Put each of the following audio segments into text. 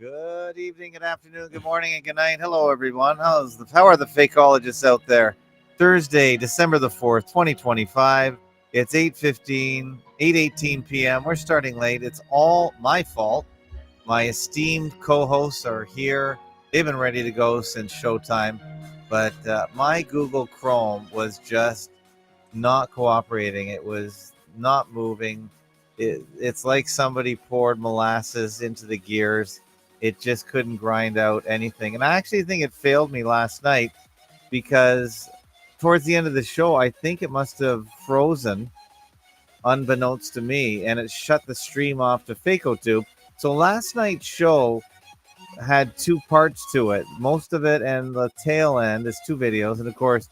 Good evening, good afternoon, good morning, and good night. Hello, everyone. How are the fakeologists out there? Thursday, December the 4th, 2025. It's 8:18 p.m. We're starting late. It's all my fault. My esteemed co-hosts are here. They've been ready to go since showtime, but my Google Chrome was just not cooperating. It was not moving. It's like somebody poured molasses into the gears. It just couldn't grind out anything. And I actually think it failed me last night because towards the end of the show, I think it must have frozen unbeknownst to me, and it shut the stream off to FAKotube. So last night's show had two parts to it. Most of it and the tail end is two videos. And of course,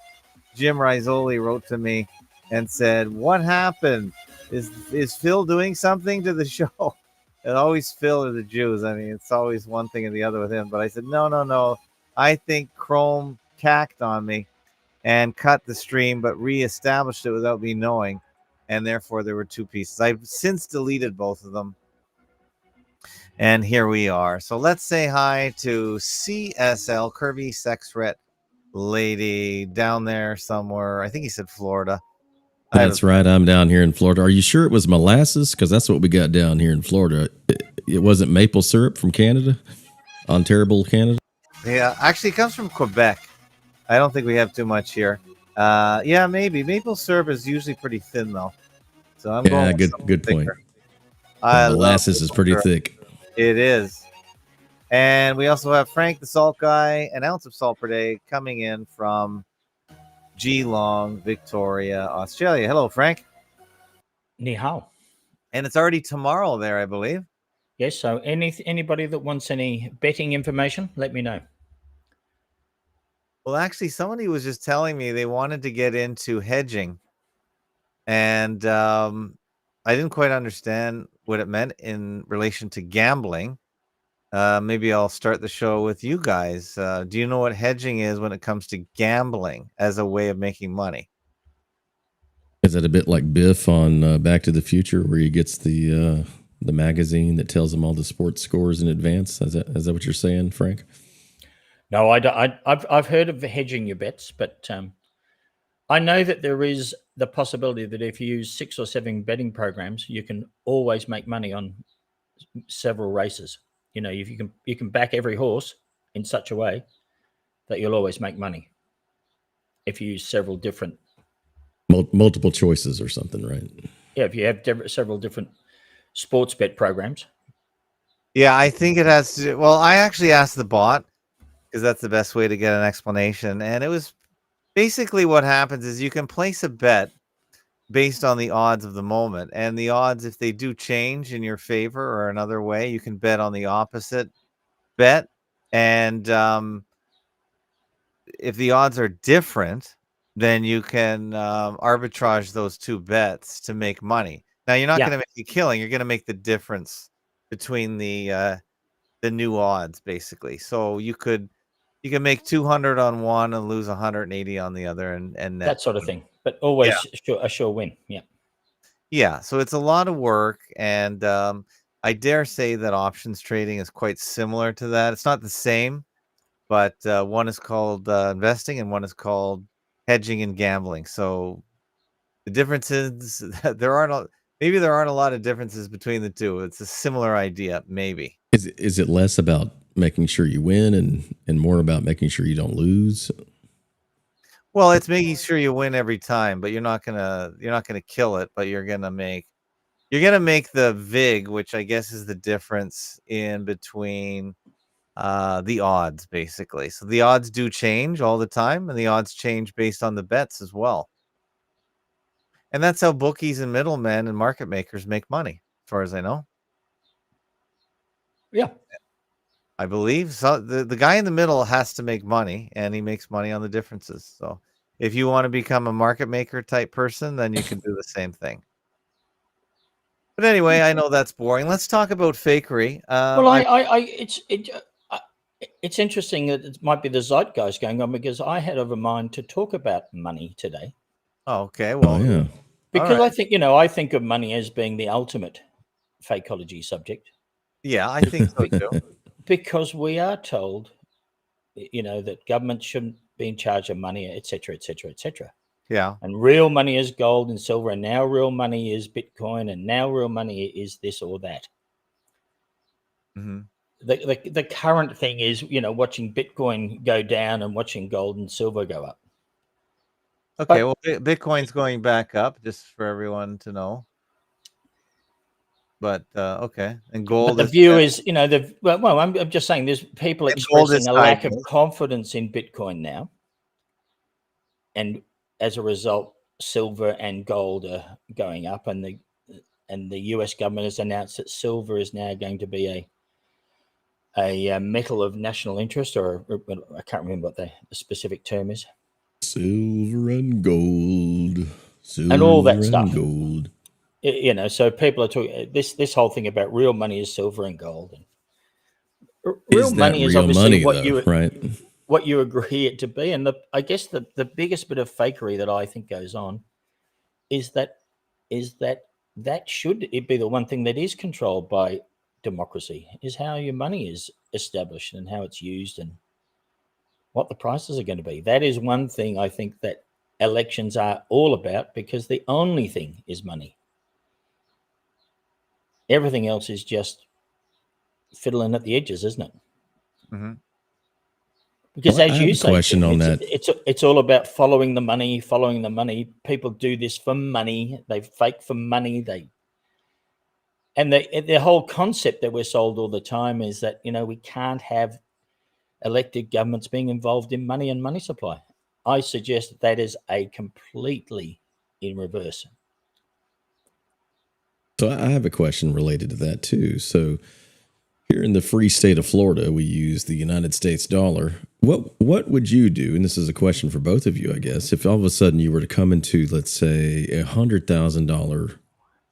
Jim Rizzoli wrote to me and said, "What happened? Is Phil doing something to the show?" It's always Phil or the Jews. I mean, it's always one thing or the other with him. But I said, no. I think Chrome cacked on me and cut the stream, but reestablished it without me knowing. And therefore, there were two pieces. I've since deleted both of them. And here we are. So let's say hi to CSL, Kirby Sexret Lady, down there somewhere. I think he said Florida. That's right. I'm down here in Florida. Are you sure it was molasses? Because that's what we got down here in Florida. It wasn't maple syrup from Canada, Ontario, Canada. Yeah, actually, it comes from Quebec. I don't think we have too much here. Yeah, maybe maple syrup is usually pretty thin though. So I'm going. Good point. Molasses is pretty thick. It is. And we also have Frank the Salt Guy, an ounce of salt per day, coming in from Geelong, Victoria, Australia. Hello, Frank. Ni hao. And it's already tomorrow there, I believe. Yes, so anybody that wants any betting information, let me know. Well, actually, somebody was just telling me they wanted to get into hedging. And I didn't quite understand what it meant in relation to gambling. Maybe I'll start the show with you guys. Do you know what hedging is when it comes to gambling as a way of making money? Is that a bit like Biff on Back to the Future, where he gets the magazine that tells him all the sports scores in advance? Is that what you're saying, Frank? No, I've heard of hedging your bets, but I know that there is the possibility that if you use 6 or 7 betting programs, you can always make money on several races. You know, if you can back every horse in such a way that you'll always make money if you use several different multiple choices or something, right? Yeah, if you have several different sports bet programs. Yeah, I think it has to. Well, I actually asked the bot because that's the best way to get an explanation, and it was basically what happens is you can place a bet based on the odds of the moment, and the odds, if they do change in your favor or another way, you can bet on the opposite bet. And if the odds are different, then you can arbitrage those two bets to make money. Now, you're not going to make a killing. You're going to make the difference between the new odds, basically. So you can make 200 on one and lose 180 on the other, and net. That sort of thing. But always a sure win. Yeah. So it's a lot of work, and I dare say that options trading is quite similar to that. It's not the same, but one is called investing and one is called hedging and gambling. So the difference is that there aren't a lot of differences between the two. It's a similar idea, maybe. Is it less about making sure you win and more about making sure you don't lose? Well, it's making sure you win every time, but you're not gonna kill it, but you're gonna make the VIG, which I guess is the difference in between the odds, basically. So the odds do change all the time, and the odds change based on the bets as well. And that's how bookies and middlemen and market makers make money, as far as I know. Yeah. I believe so. The guy in the middle has to make money, and he makes money on the differences. So if you want to become a market maker type person, then you can do the same thing. But anyway, I know that's boring. Let's talk about fakery. It's interesting that it might be the zeitgeist going on, because I had a mind to talk about money today. Oh, okay. Well, yeah. Because I think of money as being the ultimate fakeology subject. Yeah, I think so too. Because we are told, that government shouldn't be in charge of money, etc., etc., etc. Yeah. And real money is gold and silver, and now real money is Bitcoin, and now real money is this or that. Mm-hmm. The current thing is, watching Bitcoin go down and watching gold and silver go up. Okay, well, Bitcoin's going back up, just for everyone to know. But okay, and gold. But the view is, I'm just saying, there's people expressing a lack of confidence in Bitcoin now, and as a result, silver and gold are going up, and the US government has announced that silver is now going to be a metal of national interest, or I can't remember what the specific term is. Silver and gold. Silver and all that stuff. Gold. So people are talking this whole thing about real money is silver and gold. And real money is obviously what you agree it to be. And I guess the biggest bit of fakery that I think goes on is that should it be the one thing that is controlled by democracy, is how your money is established and how it's used and what the prices are going to be. That is one thing I think that elections are all about, because the only thing is money. Everything else is just fiddling at the edges, isn't it? Mm-hmm. Because as you say, question on that. It's all about following the money. People do this for money. They fake for money. And the whole concept that we're sold all the time is that, we can't have elected governments being involved in money and money supply. I suggest that is a completely in reverse. So I have a question related to that too. So here in the free state of Florida, we use the United States dollar. What would you do? And this is a question for both of you, I guess. If all of a sudden you were to come into, let's say, $100,000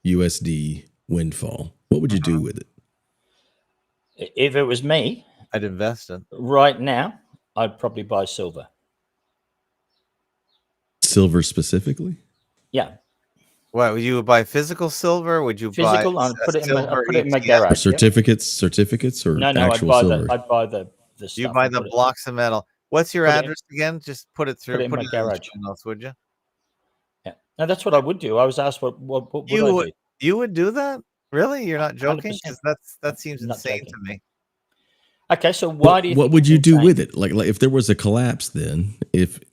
USD windfall, what would you do with it? If it was me, I'd invest in. Right now, I'd probably buy silver. Silver specifically? Yeah. What, would you buy physical silver? Would you physical? buy I'd put it in my garage. Or certificates, or actual silver? I'd buy the stuff. You buy the blocks of metal. What's your address again? Just put it through. Put it in my garage. Notes, would you? Yeah. No, that's what I would do. I was asked what would I do. You would do that? Really? You're not joking? Because that seems insane to me. Okay, so why do you? What would you do with it? Like if there was a collapse, then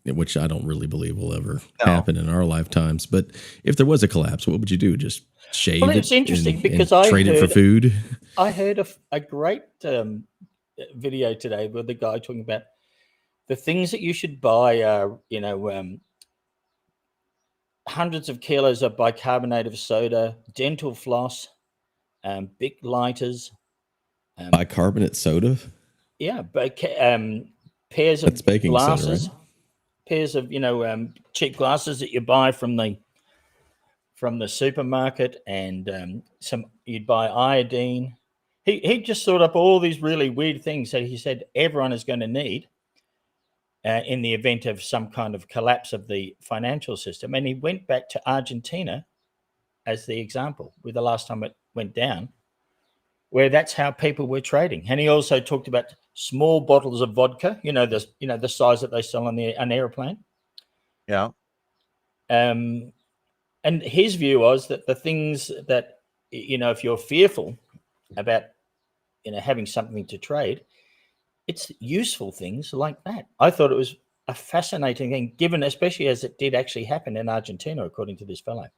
which I don't really believe will ever happen in our lifetimes, but if there was a collapse, what would you do? Just shave it? It's interesting because I trade it for food. I heard a great video today with the guy talking about the things that you should buy are, hundreds of kilos of bicarbonate of soda, dental floss, Bic lighters. Bicarbonate soda? Yeah, but pairs of glasses, soda, right? Pairs of cheap glasses that you buy from the supermarket, and you'd buy iodine. He just thought up all these really weird things that he said everyone is going to need in the event of some kind of collapse of the financial system. And he went back to Argentina as the example with the last time it went down, where that's how people were trading. And he also talked about small bottles of vodka, the size that they sell on an airplane. Yeah. And his view was that the things that, if you're fearful about, having something to trade, it's useful things like that. I thought it was a fascinating thing, given especially as it did actually happen in Argentina, according to this fellow.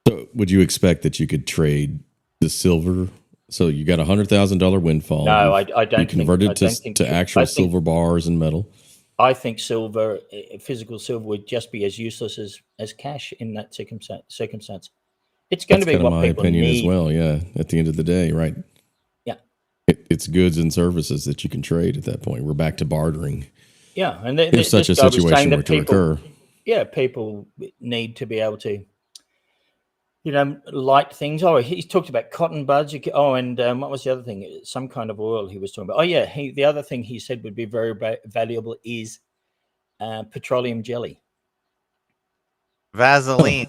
So would you expect that you could trade the silver? So you got $100,000 windfall. No, I don't. You converted to actual silver bars and metal. I think silver, physical silver, would just be as useless as cash in that circumstance. It's going to be what my people opinion need as well. Yeah, at the end of the day, right? Yeah, it's goods and services that you can trade at that point. We're back to bartering. Yeah, and there's such a situation were to occur. Yeah, people need to be able to, light things. Oh, he talked about cotton buds. And what was the other thing? Some kind of oil he was talking about. Oh, yeah. The other thing he said would be very valuable is petroleum jelly. Vaseline.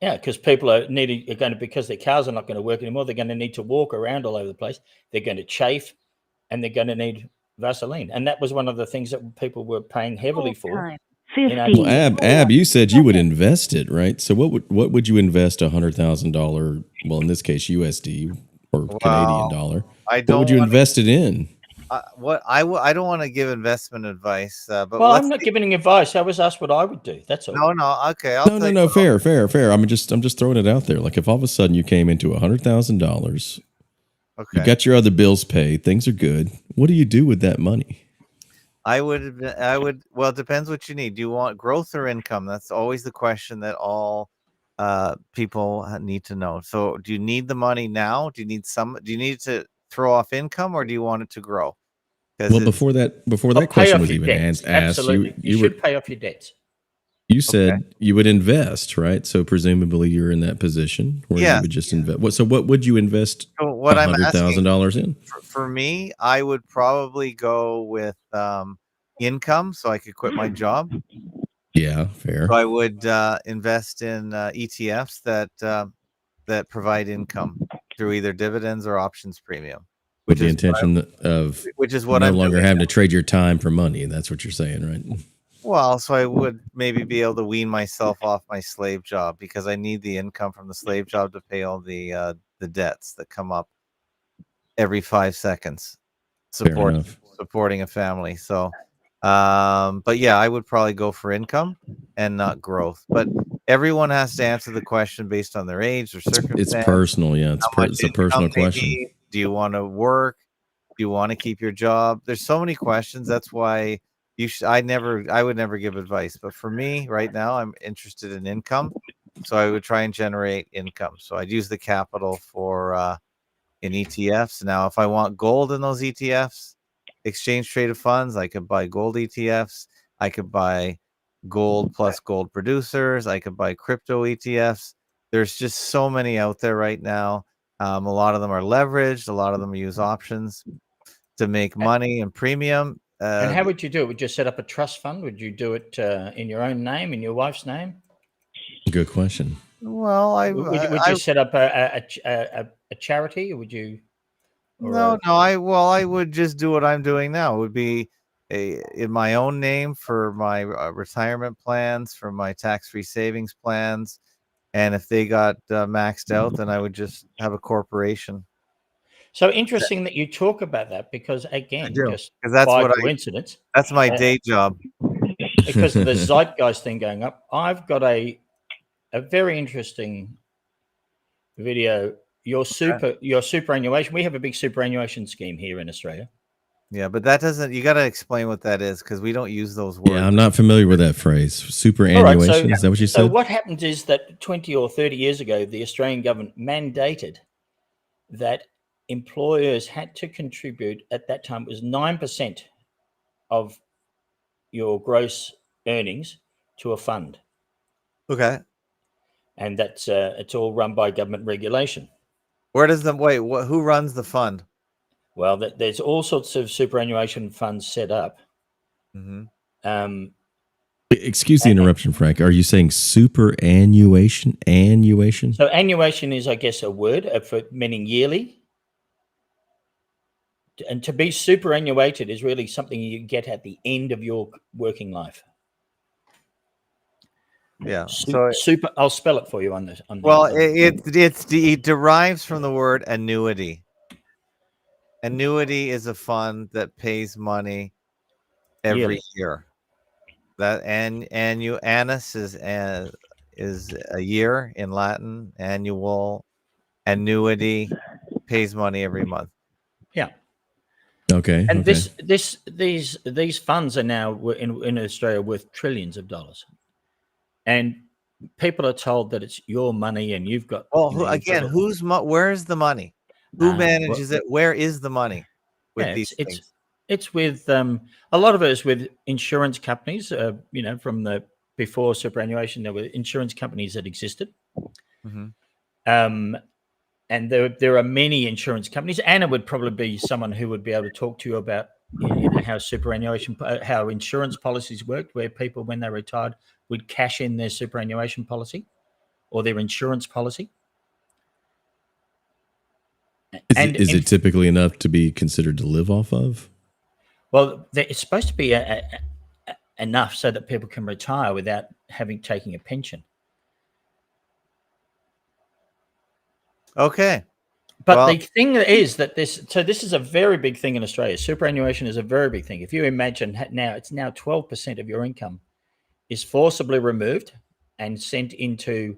Yeah, because people are going to, because their cars are not going to work anymore, they're going to need to walk around all over the place. They're going to chafe, and they're going to need Vaseline. And that was one of the things that people were paying heavily for. Well, Ab, you said you would invest it, right? So what would you invest $100,000? Well, in this case, USD or Canadian dollar. I What don't would you wanna- invest it in? I don't want to give investment advice, but Well, I'm not giving advice. I was asked what I would do. That's all. no. Okay, I'll tell you. No. Fair. I'm just throwing it out there. Like if all of a sudden you came into $100,000, Okay, you got your other bills paid, things are good. What do you do with that money? I would. Well, it depends what you need. Do you want growth or income? That's always the question that all people need to know. So, do you need the money now? Do you need to throw off income, or do you want it to grow? Well, before that Pay question off was your even debts. asked, Absolutely. You should pay off your debts. You said you would invest, right? So presumably you're in that position where you would just invest. So what would you invest $100,000 in? For me, I would probably go with income, so I could quit my job. Yeah, fair. So I would invest in ETFs that provide income through either dividends or options premium, With the intention of no longer having to trade your time for money. That's what you're saying, right? Well, so I would maybe be able to wean myself off my slave job because I need the income from the slave job to pay all the debts that come up every 5 seconds, supporting a family. So, but yeah, I would probably go for income and not growth. But everyone has to answer the question based on their age, their circumstance. It's personal, yeah. It's a personal question. Do you want to work? Do you want to keep your job? There's so many questions. That's why I would never give advice. But for me right now, I'm interested in income. So I would try and generate income. So I'd use the capital for in ETFs. Now, if I want gold in those ETFs, exchange traded funds, I could buy gold ETFs. I could buy gold plus gold producers. I could buy crypto ETFs. There's just so many out there right now. A lot of them are leveraged. A lot of them use options to make money and premium. And how would you do it? Would you set up a trust fund? Would you do it in your own name, in your wife's name? Good question. Well, would you set up a charity? Or would you? I would just do what I'm doing now. It would be in my own name for my retirement plans, for my tax-free savings plans, and if they got maxed out, then I would just have a corporation. So interesting that you talk about that because again, just that's by coincidence, that's my day job. Because of the zeitgeist thing going up, I've got a very interesting video. Your superannuation. We have a big superannuation scheme here in Australia. Yeah, but that doesn't. You got to explain what that is because we don't use those words. Yeah, I'm not familiar with that phrase. Superannuation. Is that what you said? So what happens is that 20 or 30 years ago, the Australian government mandated that employers had to contribute. At that time, it was 9% of your gross earnings to a fund. Okay. And that's it's all run by government regulation. Where does who runs the fund? Well, there's all sorts of superannuation funds set up. Mm-hmm. Excuse the interruption, Frank. Are you saying superannuation? Annuation? So annuation is, I guess, a word for meaning yearly. And to be superannuated is really something you get at the end of your working life. Yeah. Super. I'll spell it for you on this. It derives from the word annuity. Annuity is a fund that pays money every year. That annus is a year in Latin. Annual. Annuity pays money every month. Yeah. Okay. And these funds are now in Australia worth trillions of dollars, and people are told that it's your money and you've got. Well, where's the money? Who manages it? Where is the money with these things? It's with a lot of it is with insurance companies. From the before superannuation, there were insurance companies that existed. Mm-hmm. And there are many insurance companies. Anna would probably be someone who would be able to talk to you about how superannuation, how insurance policies worked, where people, when they retired, would cash in their superannuation policy or their insurance policy. Is it typically enough to be considered to live off of? Well, it's supposed to be enough so that people can retire without taking a pension. Okay. But the thing is that this is a very big thing in Australia. Superannuation is a very big thing. If you imagine it's now 12% of your income is forcibly removed and sent into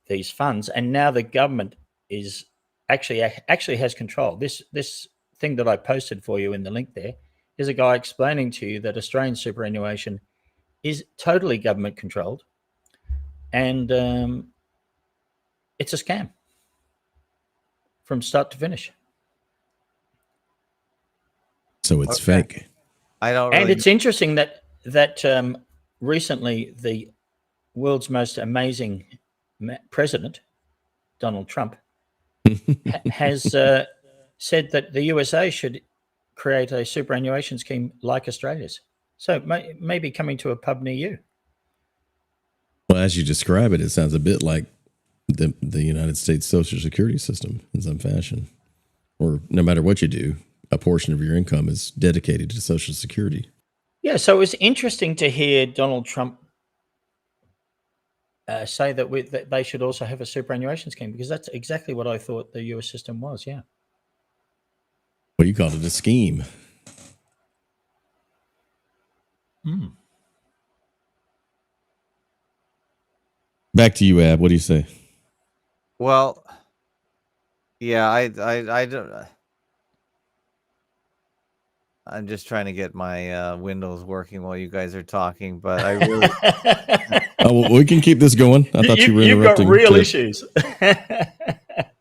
these funds, and now the government is actually has control. This thing that I posted for you in the link there is a guy explaining to you that Australian superannuation is totally government controlled, and it's a scam from start to finish. So it's fake. I don't. And it's interesting that recently the world's most amazing president, Donald Trump, has said that the USA should create a superannuation scheme like Australia's. So maybe coming to a pub near you. Well, as you describe it, it sounds a bit like the United States Social Security system in some fashion. Or no matter what you do, a portion of your income is dedicated to Social Security. Yeah, so it was interesting to hear Donald Trump say that they should also have a superannuation scheme, because that's exactly what I thought the US system was, yeah. Well, you called it a scheme. Back to you, Ab. What do you say? Well, yeah, I don't. I'm just trying to get my Windows working while you guys are talking, but I really. Oh, well, we can keep this going. I thought you were interrupting. You've got real issues.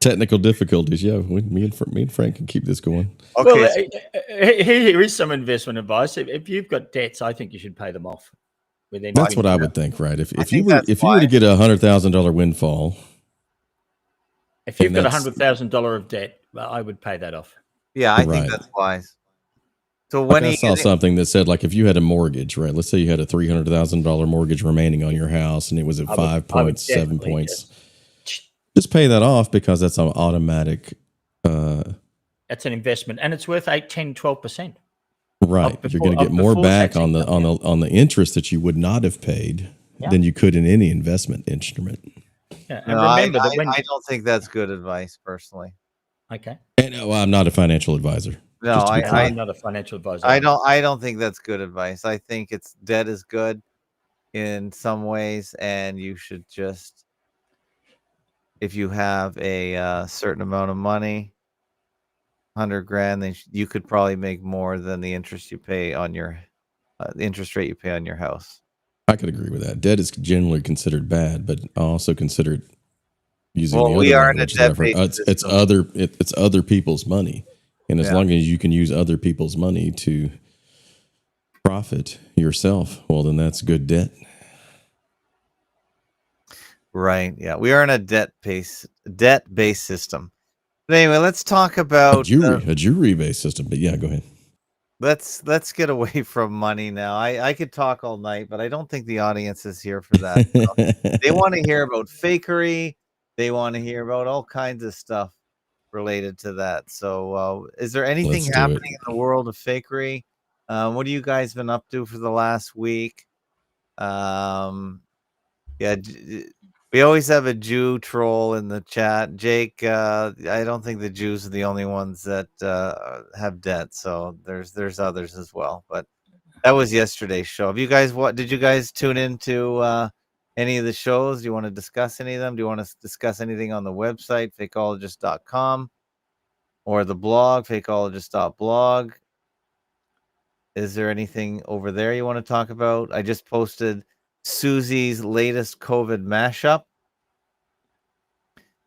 Technical difficulties. Yeah, me and Frank can keep this going. Okay. Well, here is some investment advice. If you've got debts, I think you should pay them off. That's what I would think, right? If you were to get $100,000 windfall, if you've got $100,000 of debt, well, I would pay that off. Yeah, I think that's wise. So when I saw something that said, like, if you had a mortgage, right? Let's say you had a $300,000 mortgage remaining on your house, and it was at 5.7 points. Just pay that off, because that's an automatic. That's an investment, and it's worth 8, 10, 12%. Right, you're going to get more back on the interest that you would not have paid than you could in any investment instrument. Yeah, and remember that I don't think that's good advice, personally. Okay. And I'm not a financial advisor. No, I'm not a financial advisor. I don't think that's good advice. I think debt is good in some ways, and you should just, if you have a certain amount of money, $100,000, then you could probably make more than the interest you pay on your the interest rate you pay on your house. I could agree with that. Debt is generally considered bad, but I also consider it using well, the we other are in a language. It's other people's money, and as long as you can use other people's money to profit yourself, well, then that's good debt. Right. Yeah, we are in a debt-based system. But anyway, let's talk about a jury-based system. But yeah, go ahead. Let's get away from money now. I could talk all night, but I don't think the audience is here for that. So they want to hear about fakery. They want to hear about all kinds of stuff related to that. So is there anything happening in the world of fakery? What have you guys been up to for the last week? Yeah, we always have a Jew troll in the chat. Jake, I don't think the Jews are the only ones that have debt. So there's others as well. But that was yesterday's show. Did you guys tune into any of the shows? Do you want to discuss any of them? Do you want to discuss anything on the website, fakeologist.com, or the blog, fakeologist.blog? Is there anything over there you want to talk about? I just posted Susie's latest COVID mashup.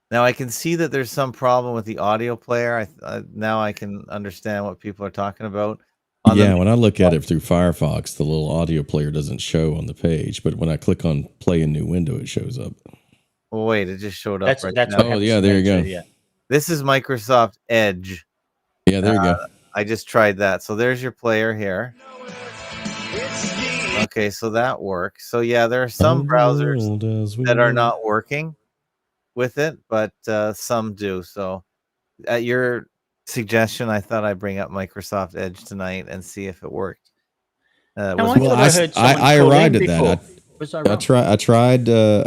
Now I can see that there's some problem with the audio player. Now I can understand what people are talking about. When I look at it through Firefox, the little audio player doesn't show on the page, but when I click on play a new window, it shows up. Well, wait, it just showed up right now. Oh, yeah, there you go. Yeah. This is Microsoft Edge. Yeah, there you go. I just tried that. So there's your player here. Okay, so that works. So yeah, there are some browsers that are not working. with it, but some do. So at your suggestion, I thought I'd bring up Microsoft Edge tonight and see if it worked. No, Was I it- Well, thought I heard someone I call arrived in at that. before. Was I wrong?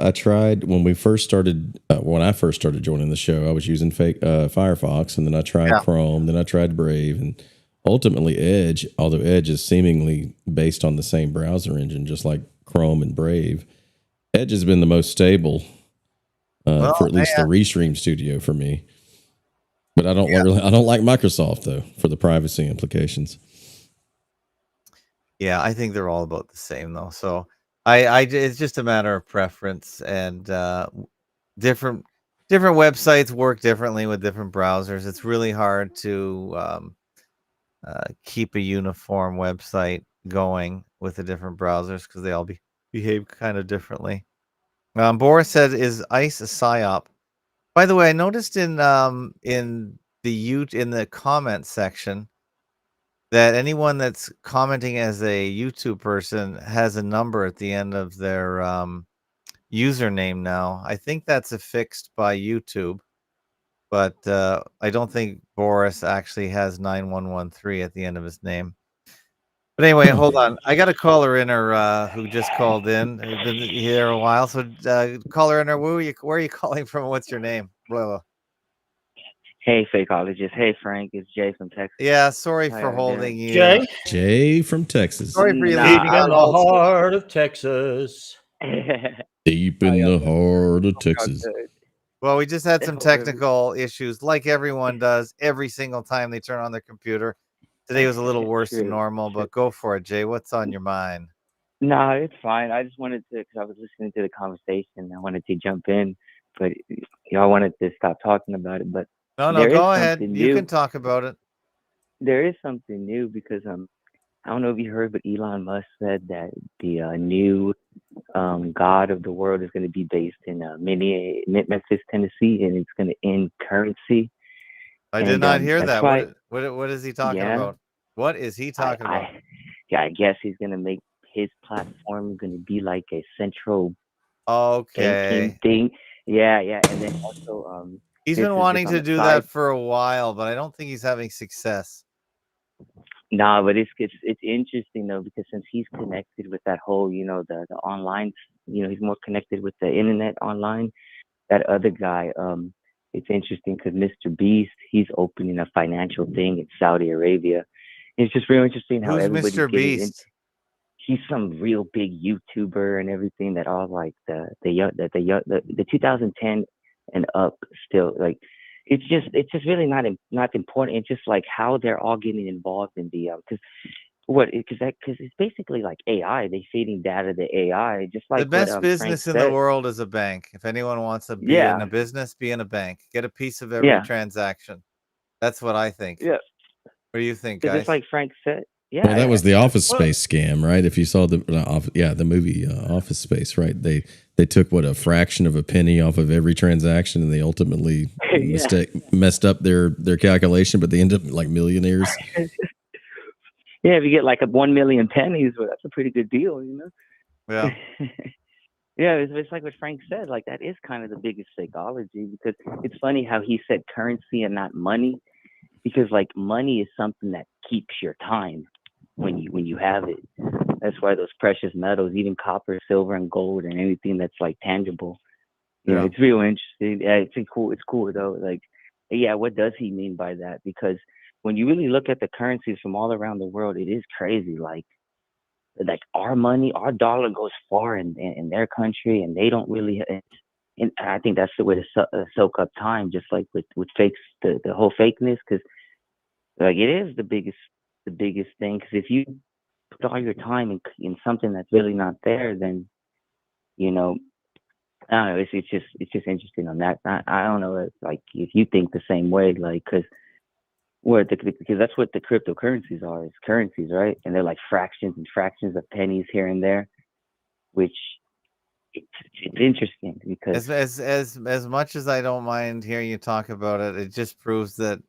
I tried when we first started. When I first started joining the show, I was using Firefox, and then I tried Yeah. Chrome, then I tried Brave, and ultimately Edge. Although Edge is seemingly based on the same browser engine, just like Chrome and Brave, Edge has been the most stable Well, for at least the Restream Studio for me. But I don't like Microsoft though for the privacy implications. yeah, I think they're all about the same though. So it's just a matter of preference, and different websites work differently with different browsers. It's really hard to keep a uniform website going with the different browsers because they all behave kind of differently. Boris said, "Is ICE a psyop?" By the way, I noticed in the comment section that anyone that's commenting as a YouTube person has a number at the end of their username now. I think that's affixed by YouTube, but I don't think Boris actually has 9113 at the end of his name. But anyway, hold on. I got a caller in who just called in, who's been here a while. So caller in, where are you calling from? What's your name? Blah, blah. Hey, fakeologist. Hey, Frank. It's Jay from Texas. Yeah, sorry How for y'all holding doing? you. Jay, Jay from Texas, Sorry for you Nah, leaving deep on in the hold. heart of Texas. deep How in y'all the doing? heart of Hope y'all Texas. good. Well, we just had some Hope every- technical issues, like everyone does every single time they turn on their computer. Today was a little worse than True, normal, true. but go for it, Jay. What's on your mind? Nah, it's fine. I just wanted to, because I was listening to the conversation. I wanted to jump in, but y'all wanted to stop talking about it. But No, there is go ahead. something You new. can talk about it. There is something new because I don't know if you heard, but Elon Musk said that the new God of the world is going to be based in Memphis, Tennessee, and it's going to end currency. I did And not hear that's that. why, What is he talking yeah, about? What is he talking about? I guess he's gonna make his platform gonna be like a central banking Okay. thing. Yeah, and then also He's this been is just wanting on to the do side. that for a while, but I don't think he's having success. Nah, but it's interesting though because since he's connected with that whole the online, he's more connected with the internet online. That other guy, it's interesting because Mr. Beast, he's opening a financial thing in Saudi Arabia. It's just real interesting how Who's everybody's Mr. getting in. Beast? He's some real big YouTuber and everything that all like the 2010 and up still like it's just really not important. It's just like how they're all getting involved in the because it's basically like AI. They feeding data to AI, just The like what best Frank business in the said. world is a bank. If anyone wants to be in Yeah, a business, be in a bank. Get a piece of every yeah, transaction. That's what I think. yeah. What do you think, Because it's guys? like Frank said. Well, that Yeah, was the Office Well, Space scam, right? If you saw the movie Office Space, right? They took a fraction of a penny off of every transaction, and they ultimately yeah. messed up their calculation, but they end up like millionaires. Yeah, if you get like 1 million pennies, well, that's a pretty good deal, Yeah. Yeah, it's like what Frank said. Like that is kind of the biggest psychology because it's funny how he said currency and not money, because like money is something that keeps your time when you have it. That's why those precious metals, even copper, silver, and gold, and anything that's like tangible, Yeah. it's real interesting. Yeah, it's cool. It's cool though. Like, yeah, what does he mean by that? Because when you really look at the currencies from all around the world, it is crazy. Like our money, our dollar goes far in their country, and they don't really. And I think that's the way to soak up time, just like with fakes, the whole fakeness, because like it is the biggest thing. Because if you put all your time in something that's really not there, then you know, I don't know. It's just interesting on that. I don't know like if you think the same way, like because that's what the cryptocurrencies are. It's currencies, right? And they're like fractions and fractions of pennies here and there, which it's interesting because As much as I don't mind hearing you talk about it, it just proves that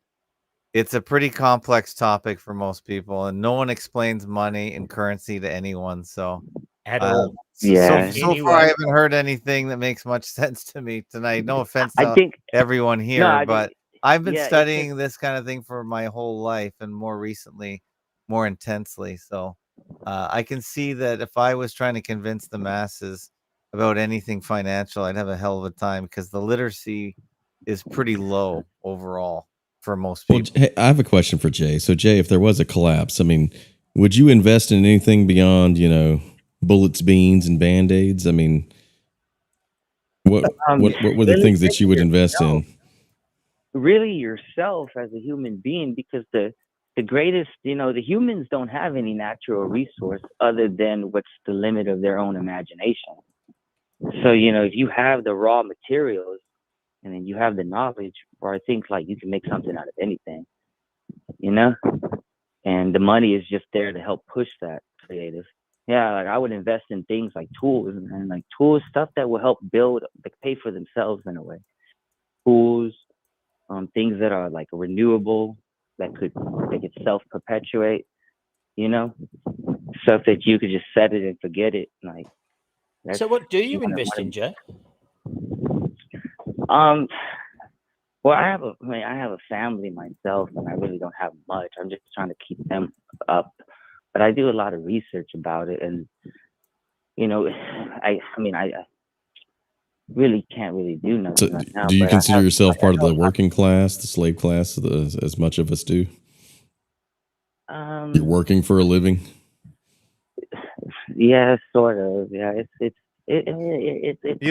it's a pretty complex topic for most people, and no one explains money and currency to anyone. So at all. Yeah. So far, I haven't heard anything that makes much sense to me tonight. No offense I to think everyone no, here, I but I've been yeah, it's studying this kind of thing for my whole life, and more recently, more intensely. So I can see that if I was trying to convince the masses about anything financial, I'd have a hell of a time because the literacy is pretty low overall for most Well, people. hey, I have a question for Jay. So, Jay, if there was a collapse, I mean, would you invest in anything beyond, bullets, beans, and band-aids? I mean, what what were the really things that you would invest yourself, in? really yourself as a human being, because the greatest, the humans don't have any natural resource other than what's the limit of their own imagination. So, if you have the raw materials and then you have the knowledge, or I think like you can make something out of anything, you know? And the money is just there to help push that creative. Yeah, like I would invest in things like tools and like tools, stuff that will help build, like pay for themselves in a way. Tools, things that are like renewable, that could self perpetuate, you know, stuff that you could just set it and forget it. Like that's So what do you one invest in, of, Jay? um. Well, I have a family myself, and I really don't have much. I'm just trying to keep them up, but I do a lot of research about it, and I really can't really do So, nothing right now. do you But I consider have, yourself part of I the working class, the slave class, as much of us do? know, You're working for a living. yeah, sort of, yeah. You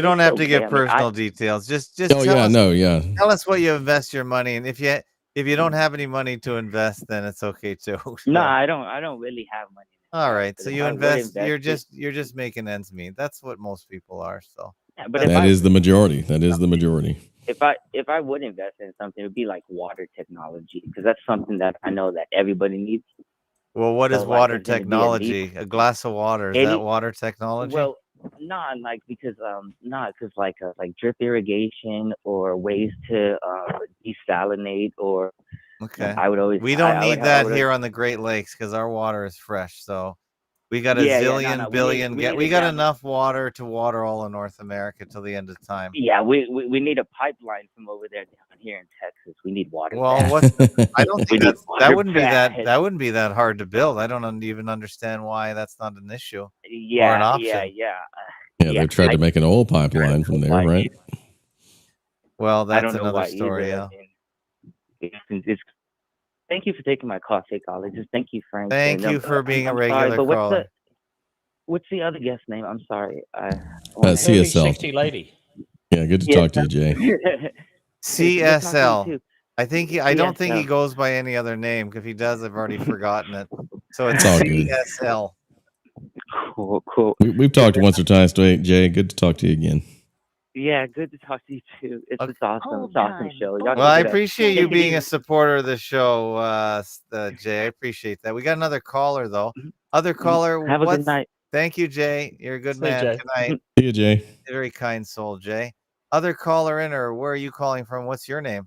don't it's have to okay. give I mean, personal details. Just Oh yeah, no, yeah. tell us what you invest your money in. If you don't have any money to invest, then it's okay too. no, So, I don't really have money to all invest, right. but So if you I would invest. invest it, You're just making ends meet. That's what most people are. So yeah, but that's That is the majority. That is the majority. if I would invest in something, it would be like water technology, because that's something that I know that everybody needs. well. What So is like, water there's going to be a need. technology? A glass of water, is that Any water technology? Well, not like because like drip irrigation, or ways to desalinate, or Okay. I would always We don't I would need have I that would always, here on the Great Lakes because our water is fresh. So we got a yeah, no, zillion billion. we need We it got down. enough water to water all of North America till the end of time. Yeah, we need a pipeline from over there down here in Texas. We need water Well, bad. I don't We think need that water wouldn't be bad. that wouldn't be that hard to build. I don't even understand why that's not an issue or an Yeah, option. Yeah, yeah. they've tried to make an oil pipeline from there, right? Well, I that's don't know another why story. either. I Yeah. mean, thank you for taking my call, FAK1175. Thank you, Frank. Thank And you for being a I'm sorry, regular but caller. what's the other guest name? I'm sorry. I want to. Very CSL. sexy lady. Yeah, good to Yes. talk to you, Jay. Good talking to you CSL. too. I don't think he CSL. goes by any other name. If he does, I've already forgotten it. So it's It's all good. CSL. Cool. We've talked once or twice, Jay. Good to talk to you again. Yeah, good to talk to you too. It's Okay. awesome. It's an awesome show. Y'all Well, I keep it up. appreciate you Take it being a easy. supporter of the show, Jay. I appreciate that. We got another caller though. Mhm. Other caller, Have a good night. Thank you, Jay. You're a good See you, man. Jay. Good night. See you, Jay. A very kind soul, Jay. Other caller in, or where are you calling from? What's your name?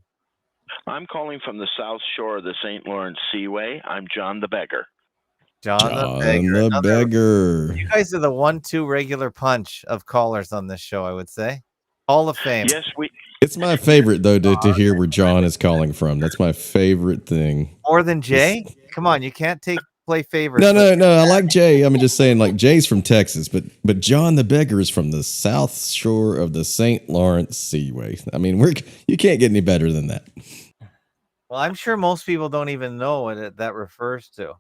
I'm calling from the south shore of the St. Lawrence Seaway. I'm John the Beggar. John the the Beggar. You guys are the 1-2 regular punch of callers on this show, I would say. Hall of Fame. Yes, It's my favorite though to hear where John is calling from. That's my favorite thing. More than Jay? Come on, you can't play favorites. No. I like Jay. I'm just saying, like Jay's from Texas, but John the Beggar is from the south shore of the St. Lawrence Seaway. I mean, you can't get any better than that. Well, I'm sure most people don't even know what that refers to.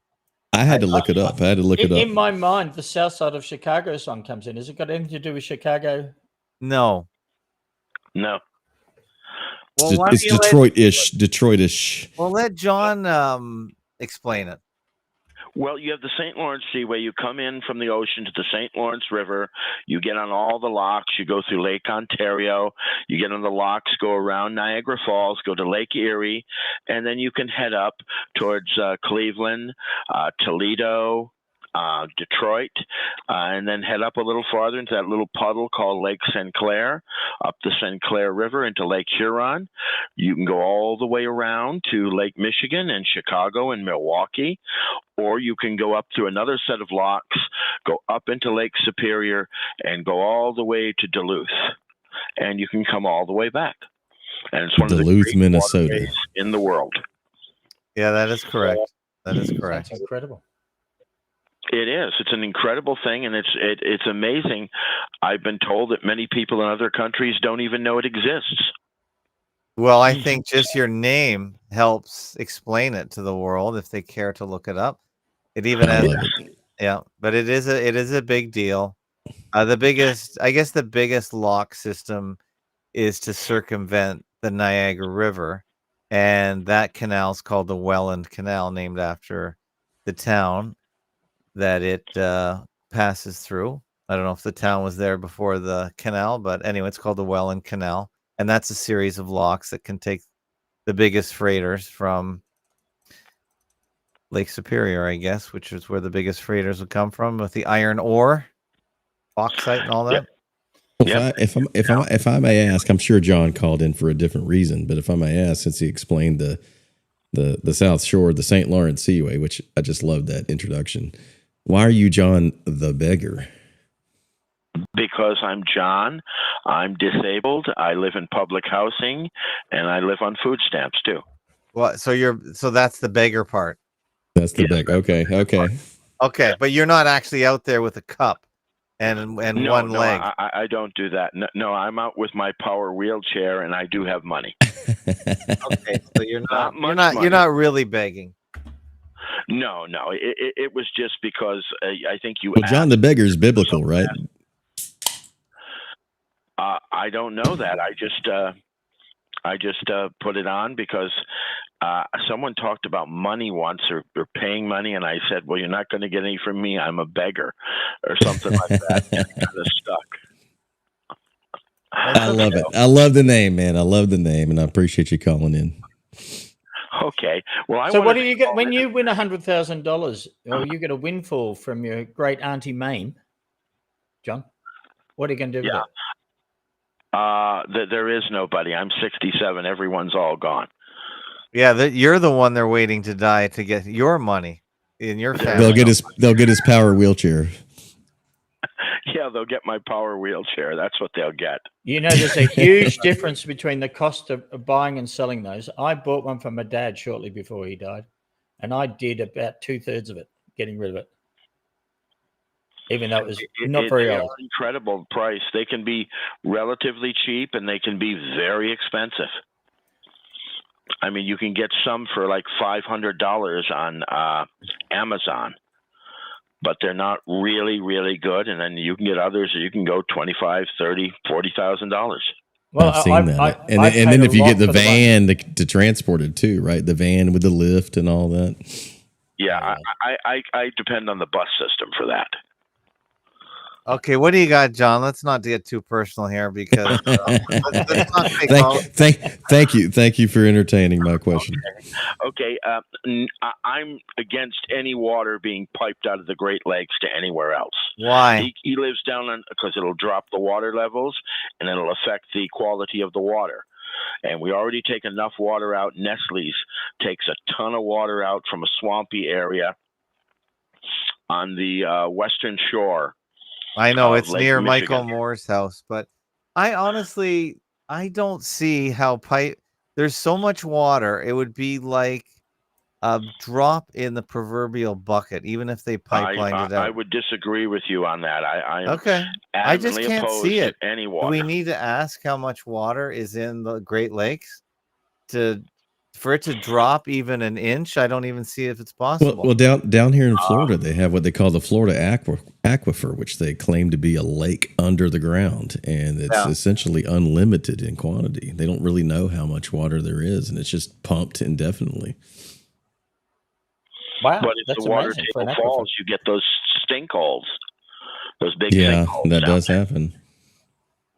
I had to look it up. In my mind, the south side of Chicago song comes in. Has it got anything to do with Chicago? No. No. Well, It's Detroit-ish. Well, let John explain it. Well, you have the St. Lawrence Seaway. You come in from the ocean to the St. Lawrence River. You get on all the locks. You go through Lake Ontario. You get on the locks, go around Niagara Falls, go to Lake Erie, and then you can head up towards Cleveland, Toledo, Detroit, and then head up a little farther into that little puddle called Lake St. Clair, up the St. Clair River into Lake Huron. You can go all the way around to Lake Michigan and Chicago and Milwaukee, or you can go up through another set of locks, go up into Lake Superior, and go all the way to Duluth, and you can come all the way back. And it's one Duluth, of the great Minnesota waterways in the world. Yeah, that is correct. That is correct. That's incredible. It is. It's an incredible thing, and it's amazing. I've been told that many people in other countries don't even know it exists. Well, I think just your name helps explain it to the world if they care to look it up. It even I has, love it. yeah, but it is a big deal. The biggest lock system is to circumvent the Niagara River, and that canal is called the Welland Canal, named after the town that it passes through. I don't know if the town was there before the canal, but anyway, it's called the Welland Canal, and that's a series of locks that can take the biggest freighters from Lake Superior, I guess, which is where the biggest freighters would come from, with the iron ore, bauxite, and all that. Yep. Well, if I may ask, I'm sure John called in for a different reason, but if I may ask, since he explained the South Shore, the St. Lawrence Seaway, which I just love that introduction. Why are you John the Beggar? Because I'm John, I'm disabled, I live in public housing, and I live on food stamps too. Well, so that's the beggar part. That's the beggar. Okay. But you're not actually out there with a cup and No, one leg. I don't do that. No, I'm out with my power wheelchair, and I do have money. Okay, so you're money. not really begging. No. It was just because I think you. Well, John the Beggar is biblical, right? I don't know that. I just put it on because someone talked about money once or paying money, and I said, "Well, you're not going to get any from me. I'm a beggar," or something like that. And it kind of stuck. I love it. I love the name, man. I love the name, and I appreciate you calling in. Okay. Well, So what do you get when you win $100,000, or you get a windfall from your great auntie Maine, John? What are you going to do with it? There is nobody. I'm 67. Everyone's all gone. Yeah, you're the one they're waiting to die to get your money in your family. They'll get his power wheelchair. Yeah, they'll get my power wheelchair. That's what they'll get. You know, there's a huge difference between the cost of buying and selling those. I bought one for my dad shortly before he died, and I did about 2/3 of it, getting rid of it, even though it was not very old. Incredible price. They can be relatively cheap, and they can be very expensive. I mean, you can get some for like $500 on Amazon, but they're not really, really good. And then you can get others that you can go $25,000, $30,000, $40,000. Well, I've seen that. And then if you get the van to transport it too, right? The van with the lift and all that. Yeah, I depend on the bus system for that. Okay, what do you got, John? Let's not get too personal here because let's not thank you for entertaining my question. Okay. I'm against any water being piped out of the Great Lakes to anywhere else. Why? He lives down on because it'll drop the water levels and it'll affect the quality of the water. And we already take enough water out. Nestle's takes a ton of water out from a swampy area on the western shore. I know it's Lake near Michigan. Michael Moore's house, but I don't see how there's so much water. It would be like a drop in the proverbial bucket, even if they pipelined it out. I would disagree with you on that. I just can't see it. Any water. Do we need to ask how much water is in the Great Lakes for it to drop even an inch? I don't even see if it's possible. Well, down here in Florida, they have what they call the Florida aquifer, which they claim to be a lake under the ground, and it's essentially unlimited in quantity. They don't really know how much water there is, and it's just pumped indefinitely. Wow, but if the water table falls, you get those stinkholes, those big sinkholes. That does happen.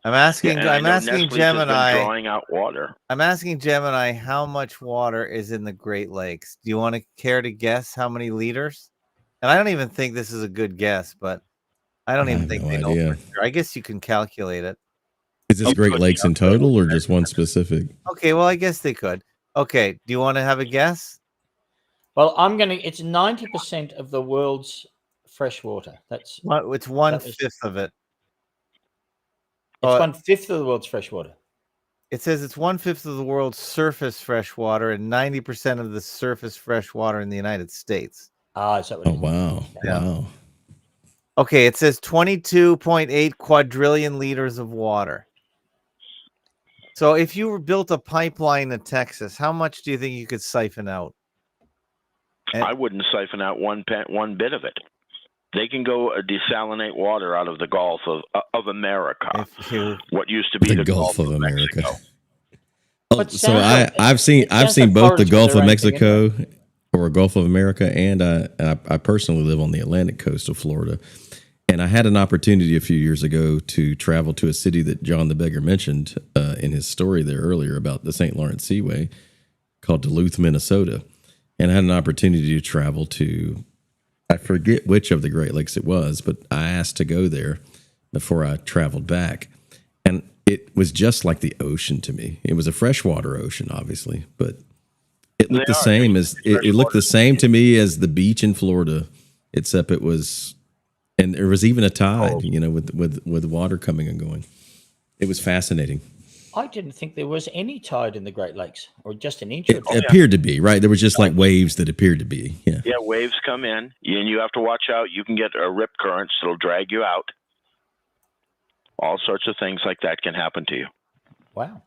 I'm asking Gemini. Drawing out water. I'm asking Gemini how much water is in the Great Lakes. Do you want to care to guess how many liters? And I don't even think this is a good guess, but I don't I even have think no they know idea. for sure. I guess you can calculate it. Is this Great Lakes in total or just one specific? Okay, well, I guess they could. Okay, do you want to have a guess? Well, it's 90% of the world's fresh water. It's It's 1/5 of it. It's Oh, 1/5 of the world's fresh water. It says it's 1/5 of the world's surface fresh water and 90% of the surface fresh water in the United States. Ah, is that what Oh, it is? wow. Yeah. Wow. Okay, it says 22.8 quadrillion liters of water. So if you built a pipeline in Texas, how much do you think you could siphon out? I wouldn't siphon out one bit of it. They can go desalinate water out of the Gulf of America. What used to be the Gulf of America. Oh, But so sounds I've seen sounds like both the Florida's got Gulf their of own thing Mexico or Gulf of America, and I personally live on the Atlantic coast of Florida. And I had an opportunity a few years ago to travel to a city that John the Beggar mentioned in his story there earlier about the St. Lawrence Seaway, called Duluth, Minnesota. And I had an opportunity to travel to, I forget which of the Great Lakes it was, but I asked to go there before I traveled back. And it was just like the ocean to me. It was a freshwater ocean, obviously, but it looked the same it looked the same to me as the beach in Florida, except it was, and there was even a tide, with water coming and going. It was fascinating. I didn't think there was any tide in the Great Lakes, or just an inch. It appeared to be, right? There was just like waves that appeared to be. Yeah. Yeah, waves come in, and you have to watch out. You can get rip currents that'll drag you out. All sorts of things like that can happen to you. Wow.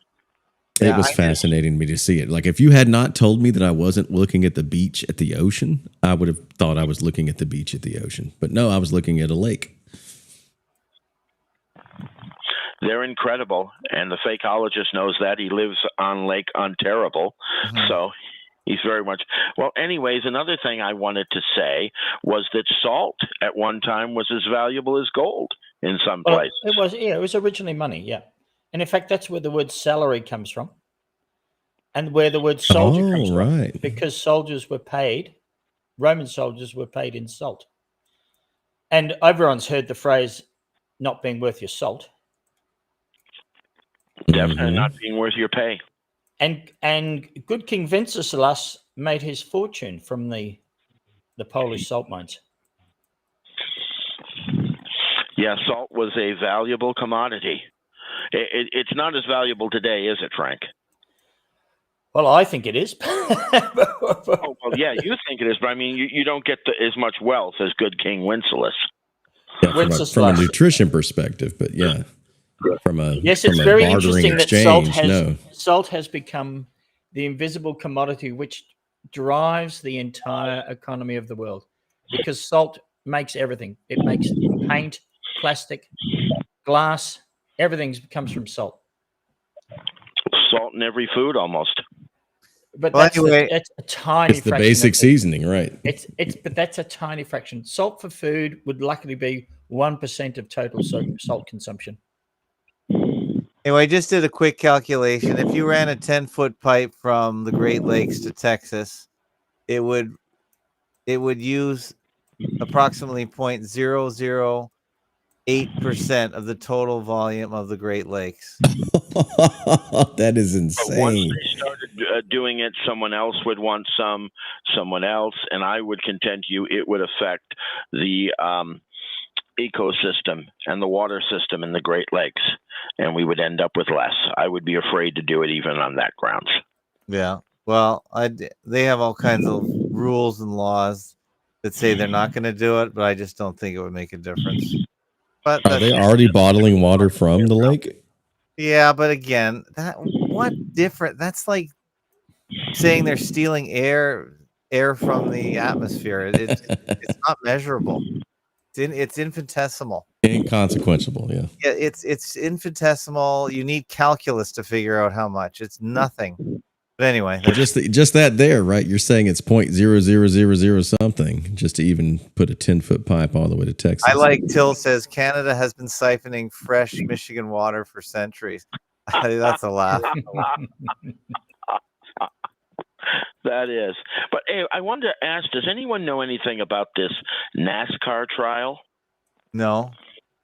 It was fascinating to me to see it. Like, if you had not told me that I wasn't looking at the beach at the ocean, I would have thought I was looking at the beach at the ocean. But no, I was looking at a lake. They're incredible, and the fakeologist knows that. He lives on Lake Ontario, so he's very much... Well, anyways, another thing I wanted to say was that salt at one time was as valuable as gold in some places. It was originally money, yeah. And in fact, that's where the word salary comes from, and where the word soldier comes from, because soldiers were paid, Roman soldiers were paid in salt. And everyone's heard the phrase, not being worth your salt. Definitely not being worth your pay. And good King Wenceslas made his fortune from the Polish salt mines. Yeah, salt was a valuable commodity. It's not as valuable today, is it, Frank? Well, I think it is. Oh, well, yeah, you think it is, but I mean, you don't get as much wealth as good King Wenceslas. Yeah, from a nutrition perspective, but yeah. It's very interesting that salt has become the invisible commodity which drives the entire economy of the world, because salt makes everything. It makes paint, plastic, glass, everything comes from salt. Salt in every food almost. But that's a tiny it's the fraction. Basic seasoning, right? But that's a tiny fraction. Salt for food would luckily be 1% of total salt consumption. Anyway, I just did a quick calculation. If you ran a 10-foot pipe from the Great Lakes to Texas, it would use approximately 0.008% of the total volume of the Great Lakes. That is insane. But once they started doing it, someone else would want someone else, and I would contend to you it would affect the ecosystem and the water system in the Great Lakes, and we would end up with less. I would be afraid to do it even on that grounds. Yeah. Well, they have all kinds of rules and laws that say they're not going to do it, but I just don't think it would make a difference. But are they already bottling water from the lake? Yeah, but again, that's like saying they're stealing air from the atmosphere. It's not measurable. It's infinitesimal. Inconsequential, yeah. Yeah, it's infinitesimal. You need calculus to figure out how much. It's nothing. But anyway, just that there, right? You're saying it's 0.0000 something just to even put a 10-foot pipe all the way to Texas. I like Till says Canada has been siphoning fresh Michigan water for centuries. That's a laugh. That that is. But hey, I wanted to ask, does anyone know anything about this NASCAR trial? No.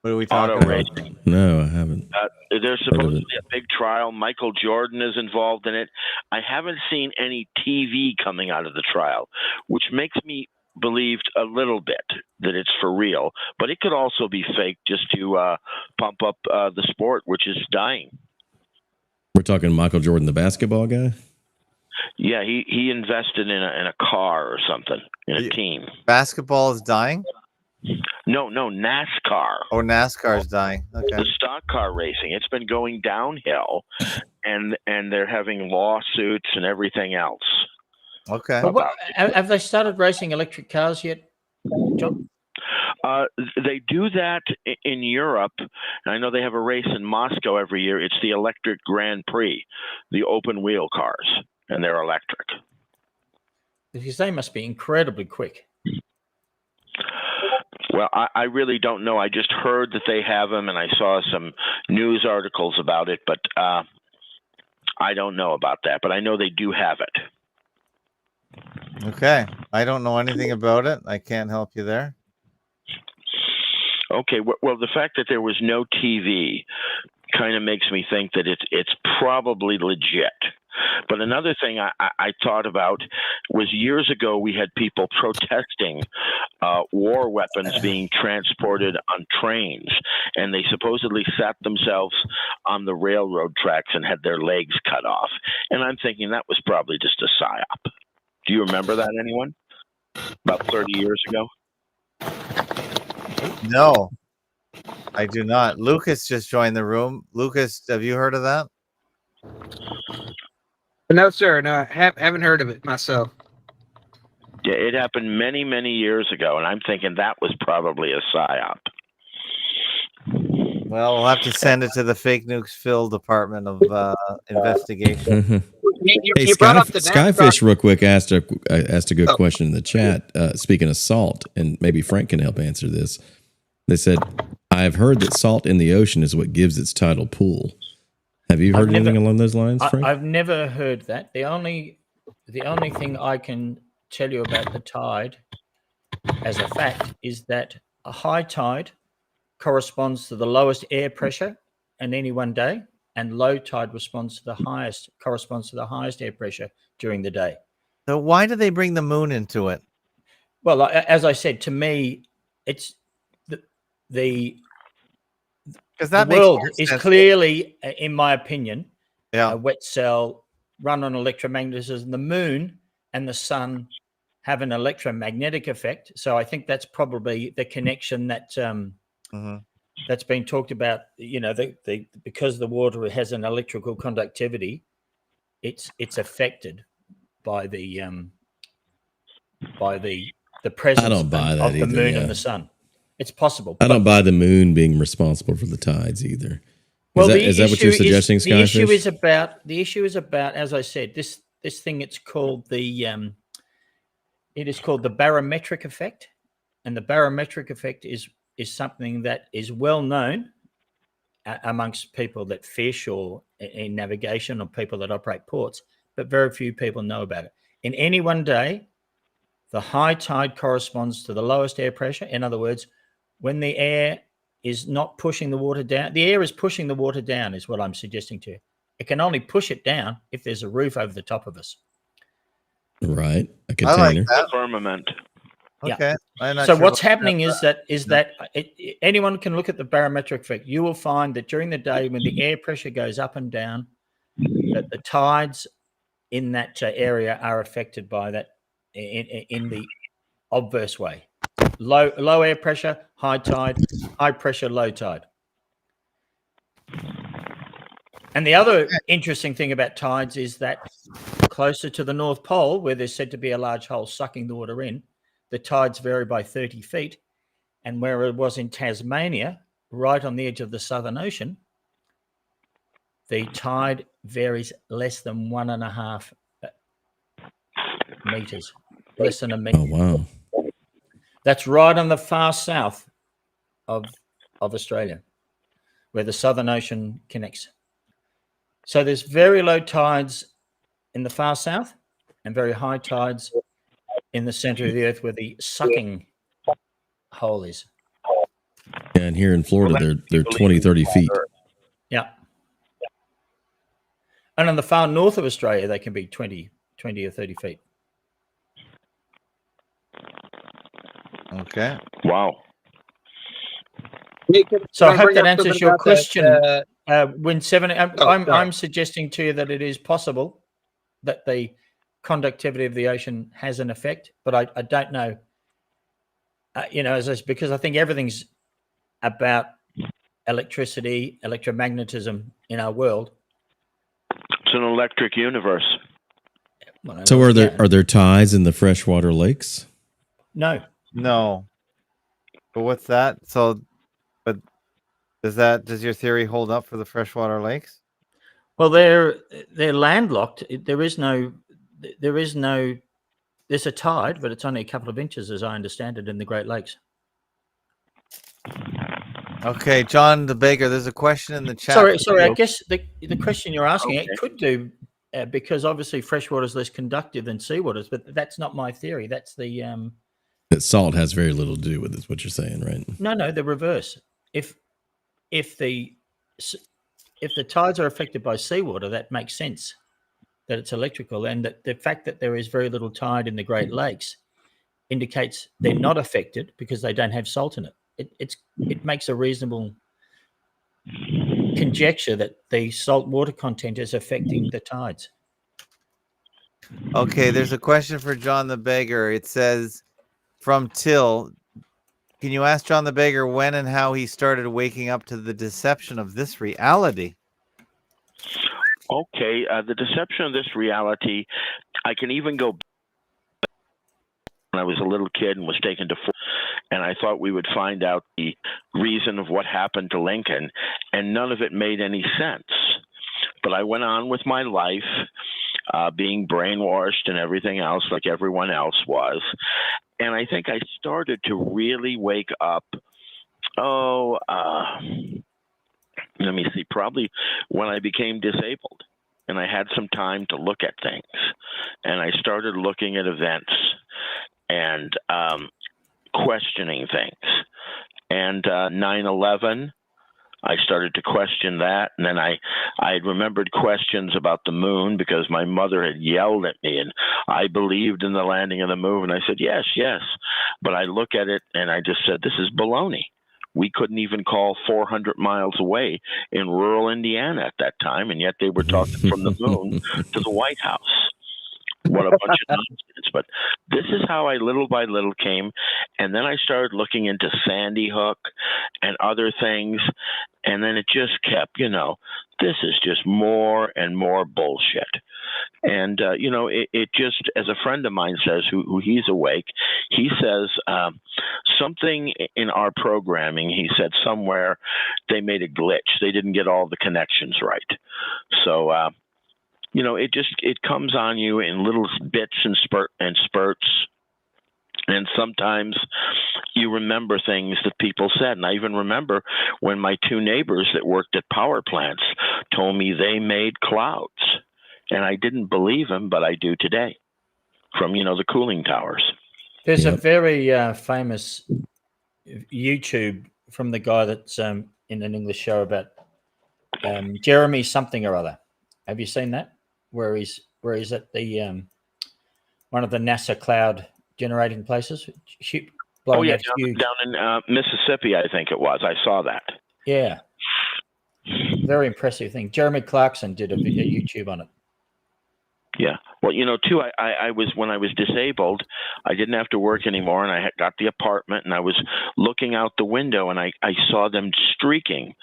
What are we Auto talking about? racing. No, I haven't. There's supposedly a big trial. Michael Jordan is involved in it. I haven't seen any TV coming out of the trial, which makes me believe a little bit that it's for real. But it could also be fake just to pump up the sport, which is dying. We're talking Michael Jordan, the basketball guy? Yeah, he invested in a car or something, in a team. Basketball is dying? No, NASCAR. Oh, NASCAR is dying. Okay. The stock car racing. It's been going downhill, and they're having lawsuits and everything else. Okay. But have they started racing electric cars yet, John? They do that in Europe. I know they have a race in Moscow every year. It's the electric Grand Prix, the open wheel cars, and they're electric. Because they must be incredibly quick. Well, I really don't know. I just heard that they have them, and I saw some news articles about it, but I don't know about that. But I know they do have it. Okay. I don't know anything about it. I can't help you there. Okay. Well, the fact that there was no TV kind of makes me think that it's probably legit. But another thing I thought about was years ago we had people protesting war weapons being transported on trains, and they supposedly sat themselves on the railroad tracks and had their legs cut off. And I'm thinking that was probably just a psyop. Do you remember that, anyone? About 30 years ago? No, I do not. Lucas just joined the room. Lucas, have you heard of that? No, sir. No, I haven't heard of it myself. Yeah, it happened many, many years ago, and I'm thinking that was probably a psyop. Well, we'll have to send it to the Fake Nukes Phil Department of Investigation. Hey, Skyfish, real quick, asked a good question in the chat. Speaking of salt, and maybe Frank can help answer this. They said, "I've heard that salt in the ocean is what gives its tidal pool." Have you heard anything along those lines, Frank? I've never heard that. The only thing I can tell you about the tide as a fact is that a high tide corresponds to the lowest air pressure in any one day, and low tide corresponds to the highest air pressure during the day. So why do they bring the moon into it? Well, as I said, to me, it's the world is clearly, in my opinion, a wet cell run on electromagnetism. The moon and the sun have an electromagnetic effect. So I think that's probably the connection that that's been talked about. You know, because the water has an electrical conductivity, it's affected by the presence of the moon and the sun. It's possible. I don't buy the moon being responsible for the tides either. Well, is that what you're suggesting, Skyfish? The issue is about, as I said, this thing. It's called it is called the barometric effect, and the barometric effect is something that is well known amongst people that fish or in navigation or people that operate ports, but very few people know about it. In any one day, the high tide corresponds to the lowest air pressure. In other words, when the air is not pushing the water down, the air is pushing the water down is what I'm suggesting to you. It can only push it down if there's a roof over the top of us. Right. A container. I like that. A firmament. Okay. Yeah. So what's happening is that anyone can look at the barometric effect. You will find that during the day when the air pressure goes up and down, that the tides in that area are affected by that in the obverse way. Low air pressure, high tide, high pressure, low tide. And the other interesting thing about tides is that closer to the North Pole, where there's said to be a large hole sucking the water in, the tides vary by 30 feet. And where it was in Tasmania, right on the edge of the Southern Ocean, the tide varies less than 1.5 meters, less than a meter. Oh, wow. That's right on the far south of Australia, where the Southern Ocean connects. So there's very low tides in the far south and very high tides in the center of the earth where the sucking hole is. And here in Florida, they're 20, 30 feet. Yeah. And on the far north of Australia, they can be 20 or 30 feet. Okay. Wow. So I hope that answers your question. Sorry. I'm suggesting to you that it is possible that the conductivity of the ocean has an effect, but I don't know. Because I think everything's about electricity, electromagnetism in our world. It's an electric universe. Well, So are there tides in the freshwater lakes? No. But what's that? So, but does your theory hold up for the freshwater lakes? Well, they're landlocked. There's a tide, but it's only a couple of inches, as I understand it, in the Great Lakes. Okay, John the Baker, there's a question in the chat. Sorry. I guess the question you're asking, it could do because obviously freshwater is less conductive than seawater, but that's not my theory. That's the that salt has very little to do with it, is what you're saying, right? No, the reverse. If the tides are affected by seawater, that makes sense that it's electrical, and that the fact that there is very little tide in the Great Lakes indicates they're not affected because they don't have salt in it. It makes a reasonable conjecture that the salt water content is affecting the tides. Okay, there's a question for John the Beggar. It says from Till, can you ask John the Beggar when and how he started waking up to the deception of this reality? Okay, the deception of this reality, I can even go back when I was a little kid and was taken to and I thought we would find out the reason of what happened to Lincoln, and none of it made any sense. But I went on with my life, being brainwashed and everything else like everyone else was. And I think I started to really wake up, let me see, probably when I became disabled and I had some time to look at things. And I started looking at events and questioning things. And 9/11, I started to question that. And then I remembered questions about the moon because my mother had yelled at me and I believed in the landing of the moon. And I said, yes. But I look at it and I just said, this is baloney. We couldn't even call 400 miles away in rural Indiana at that time. And yet they were talking from the moon to the White House. What a bunch of nonsense. But this is how I little by little came. And then I started looking into Sandy Hook and other things. And then it just kept, this is just more and more bullshit. And, it just, as a friend of mine says, who he's awake, he says something in our programming, he said somewhere they made a glitch. They didn't get all the connections right. So, it comes on you in little bits and spurts. And sometimes you remember things that people said. And I even remember when my two neighbors that worked at power plants told me they made clouds. And I didn't believe them, but I do today from, the cooling towers. There's a very famous YouTube from the guy that's in an English show about Jeremy something or other. Have you seen that? Where he's at the one of the NASA cloud generating places. Down in Mississippi, I think it was. I saw that. Yeah, very impressive thing. Jeremy Clarkson did a YouTube on it. Yeah. Well, too, I was, when I was disabled, I didn't have to work anymore, and I got the apartment, and I was looking out the window, and I saw them streaking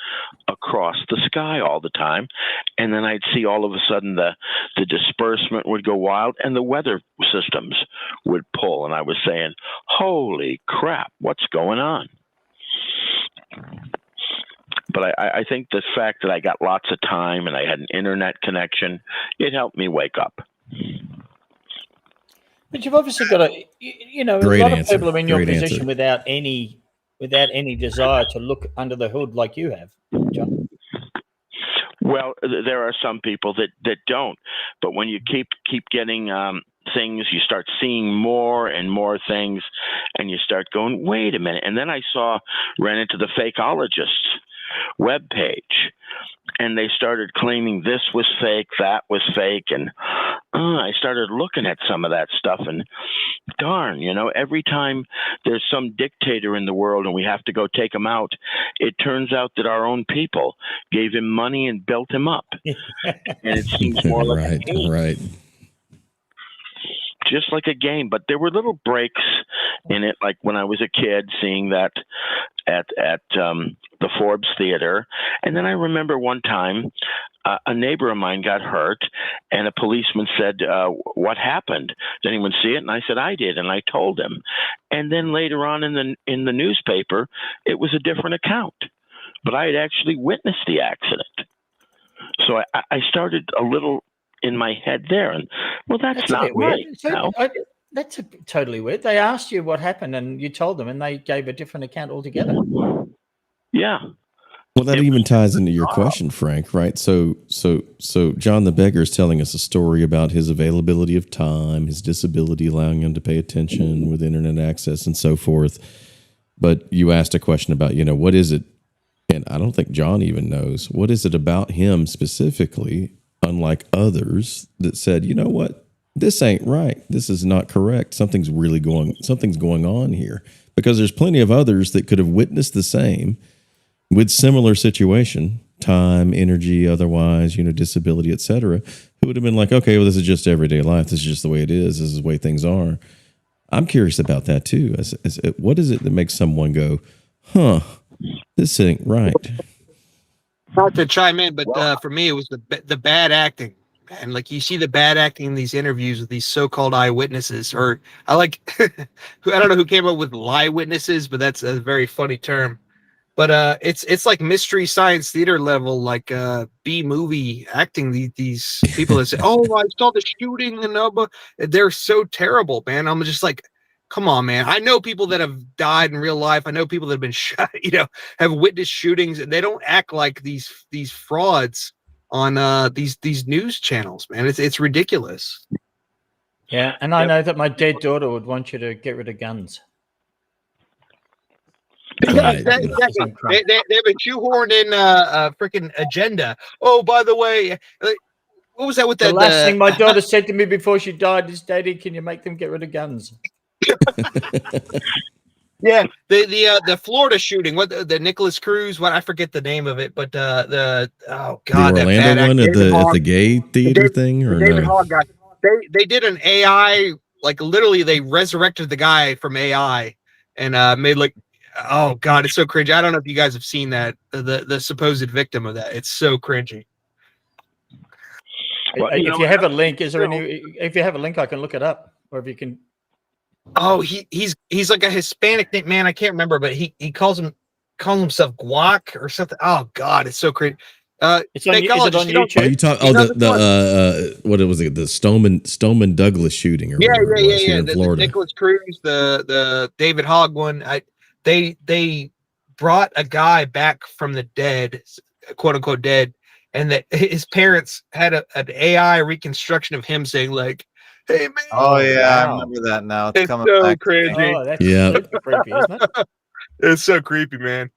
across the sky all the time. And then I'd see all of a sudden the disbursement would go wild, and the weather systems would pull. And I was saying, holy crap, what's going on? But I think the fact that I got lots of time and I had an internet connection, it helped me wake up. But you've obviously got a lot of people are in your position without any desire to look under the hood like you have, John. Well, there are some people that don't. But when you keep getting things, you start seeing more and more things, and you start going, wait a minute. And then I ran into the Fakeologists webpage, and they started claiming this was fake, that was fake, and I started looking at some of that stuff, and darn, every time there's some dictator in the world and we have to go take him out, it turns out that our own people gave him money and built him up. And it seems more like a game. Right. Just like a game, but there were little breaks in it, like when I was a kid seeing that at the Forbes Theater. And then I remember one time a neighbor of mine got hurt, and a policeman said, what happened? Did anyone see it? And I said, I did, and I told him. And then later on in the newspaper, it was a different account, but I had actually witnessed the accident. So I started a little in my head there, and that's not right. So, that's totally weird. They asked you what happened, and you told them, and they gave a different account altogether. Yeah. Well, that even ties into your question, Frank, right? So John the Beggar is telling us a story about his availability of time, his disability allowing him to pay attention with internet access and so forth. But you asked a question about, what is it? And I don't think John even knows. What is it about him specifically, unlike others, that said, you know what? This ain't right. This is not correct. Something's going on here. Because there's plenty of others that could have witnessed the same with similar situation, time, energy, otherwise, disability, etc., who would have been like, okay, well, this is just everyday life. This is just the way it is. This is the way things are. I'm curious about that too. What is it that makes someone go, this ain't right? Not to chime in, but for me, it was the bad acting. And like you see the bad acting in these interviews with these so-called eyewitnesses, or I don't know who came up with lie witnesses, but that's a very funny term. But it's like Mystery Science Theater level, like B movie acting. These people that say, "Oh, I saw the shooting," and they're so terrible, man. I'm just like, come on, man. I know people that have died in real life. I know people that have been shot, have witnessed shootings, and they don't act like these frauds on these news channels, man. It's ridiculous. Yeah, and I know that my dead daughter would want you to get rid of guns. Exactly. They have a shoehorned in a freaking agenda. Oh, by the way, what was that with that? The last thing my daughter said to me before she died is, "Daddy, can you make them get rid of guns?" Yeah, the Florida shooting, what the Nicholas Cruz, I forget the name of it, but the Orlando one at the gay theater thing, or David no? Hogg guy. They did an AI, like literally they resurrected the guy from AI and made like, oh god, it's so cringy. I don't know if you guys have seen that, the supposed victim of that. It's so cringy. Well, if you have a link, if you have a link, I can look it up, or if you can. Oh, he's like a Hispanic man. I can't remember, but he calls himself Guac or something. Oh God, it's so crazy. It's on YouTube. Oh, you talk. Oh, what was it? The Stoneman Douglas shooting, or whatever it was here in Florida. The Nicholas Cruz, the David Hogg one. They brought a guy back from the dead, quote unquote dead, and that his parents had an AI reconstruction of him saying like, "Hey man." Oh yeah, wow. I remember that now. It's coming so back. Crazy. Oh, that's creepy, isn't it? It's so creepy, man.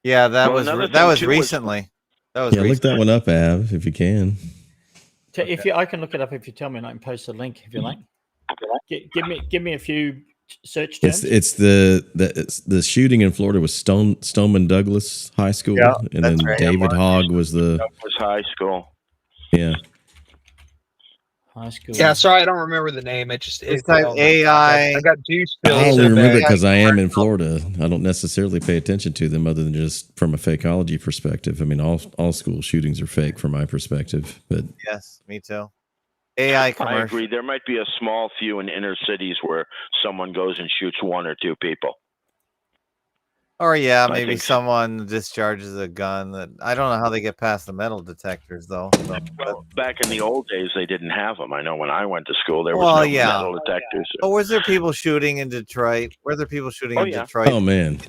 Yeah, that was recently. Look that one up, Av, if you can. I can look it up if you tell me, and I can post a link if you like. Give me a few search terms. It's the shooting in Florida was Stoneman Douglas High School, and then right. David Hogg was high school. Yeah. High school. Yeah, sorry, I don't remember the name. It's like AI. I got juice. I only remember it because I am in Florida. I don't necessarily pay attention to them other than just from a fakeology perspective. I mean, all school shootings are fake from my perspective. But yes, me too. AI commercial. I agree. There might be a small few in inner cities where someone goes and shoots one or two people. Or maybe someone discharges a gun that I don't know how they get past the metal detectors though. Well, back in the old days, they didn't have them. I know when I went to school, there was no metal detectors. Oh, was there people shooting in Detroit? Were there people shooting in Detroit? Oh man,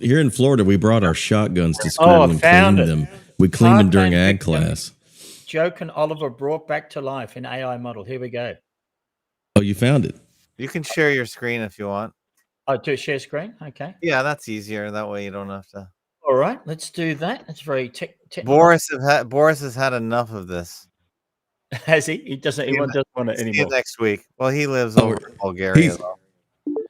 here in Florida, we brought our shotguns to school and cleaned them. We cleaned them during ag class. Joke and Oliver brought back to life in AI model. Here we go. Oh, you found it. You can share your screen if you want. Oh, to share screen. Okay. Yeah, that's easier. That way you don't have to. All right, let's do that. It's very technical. Boris has had enough of this. Has he? He doesn't. He doesn't want it See you anymore. next week. Well, he lives over in Bulgaria. He's- Though.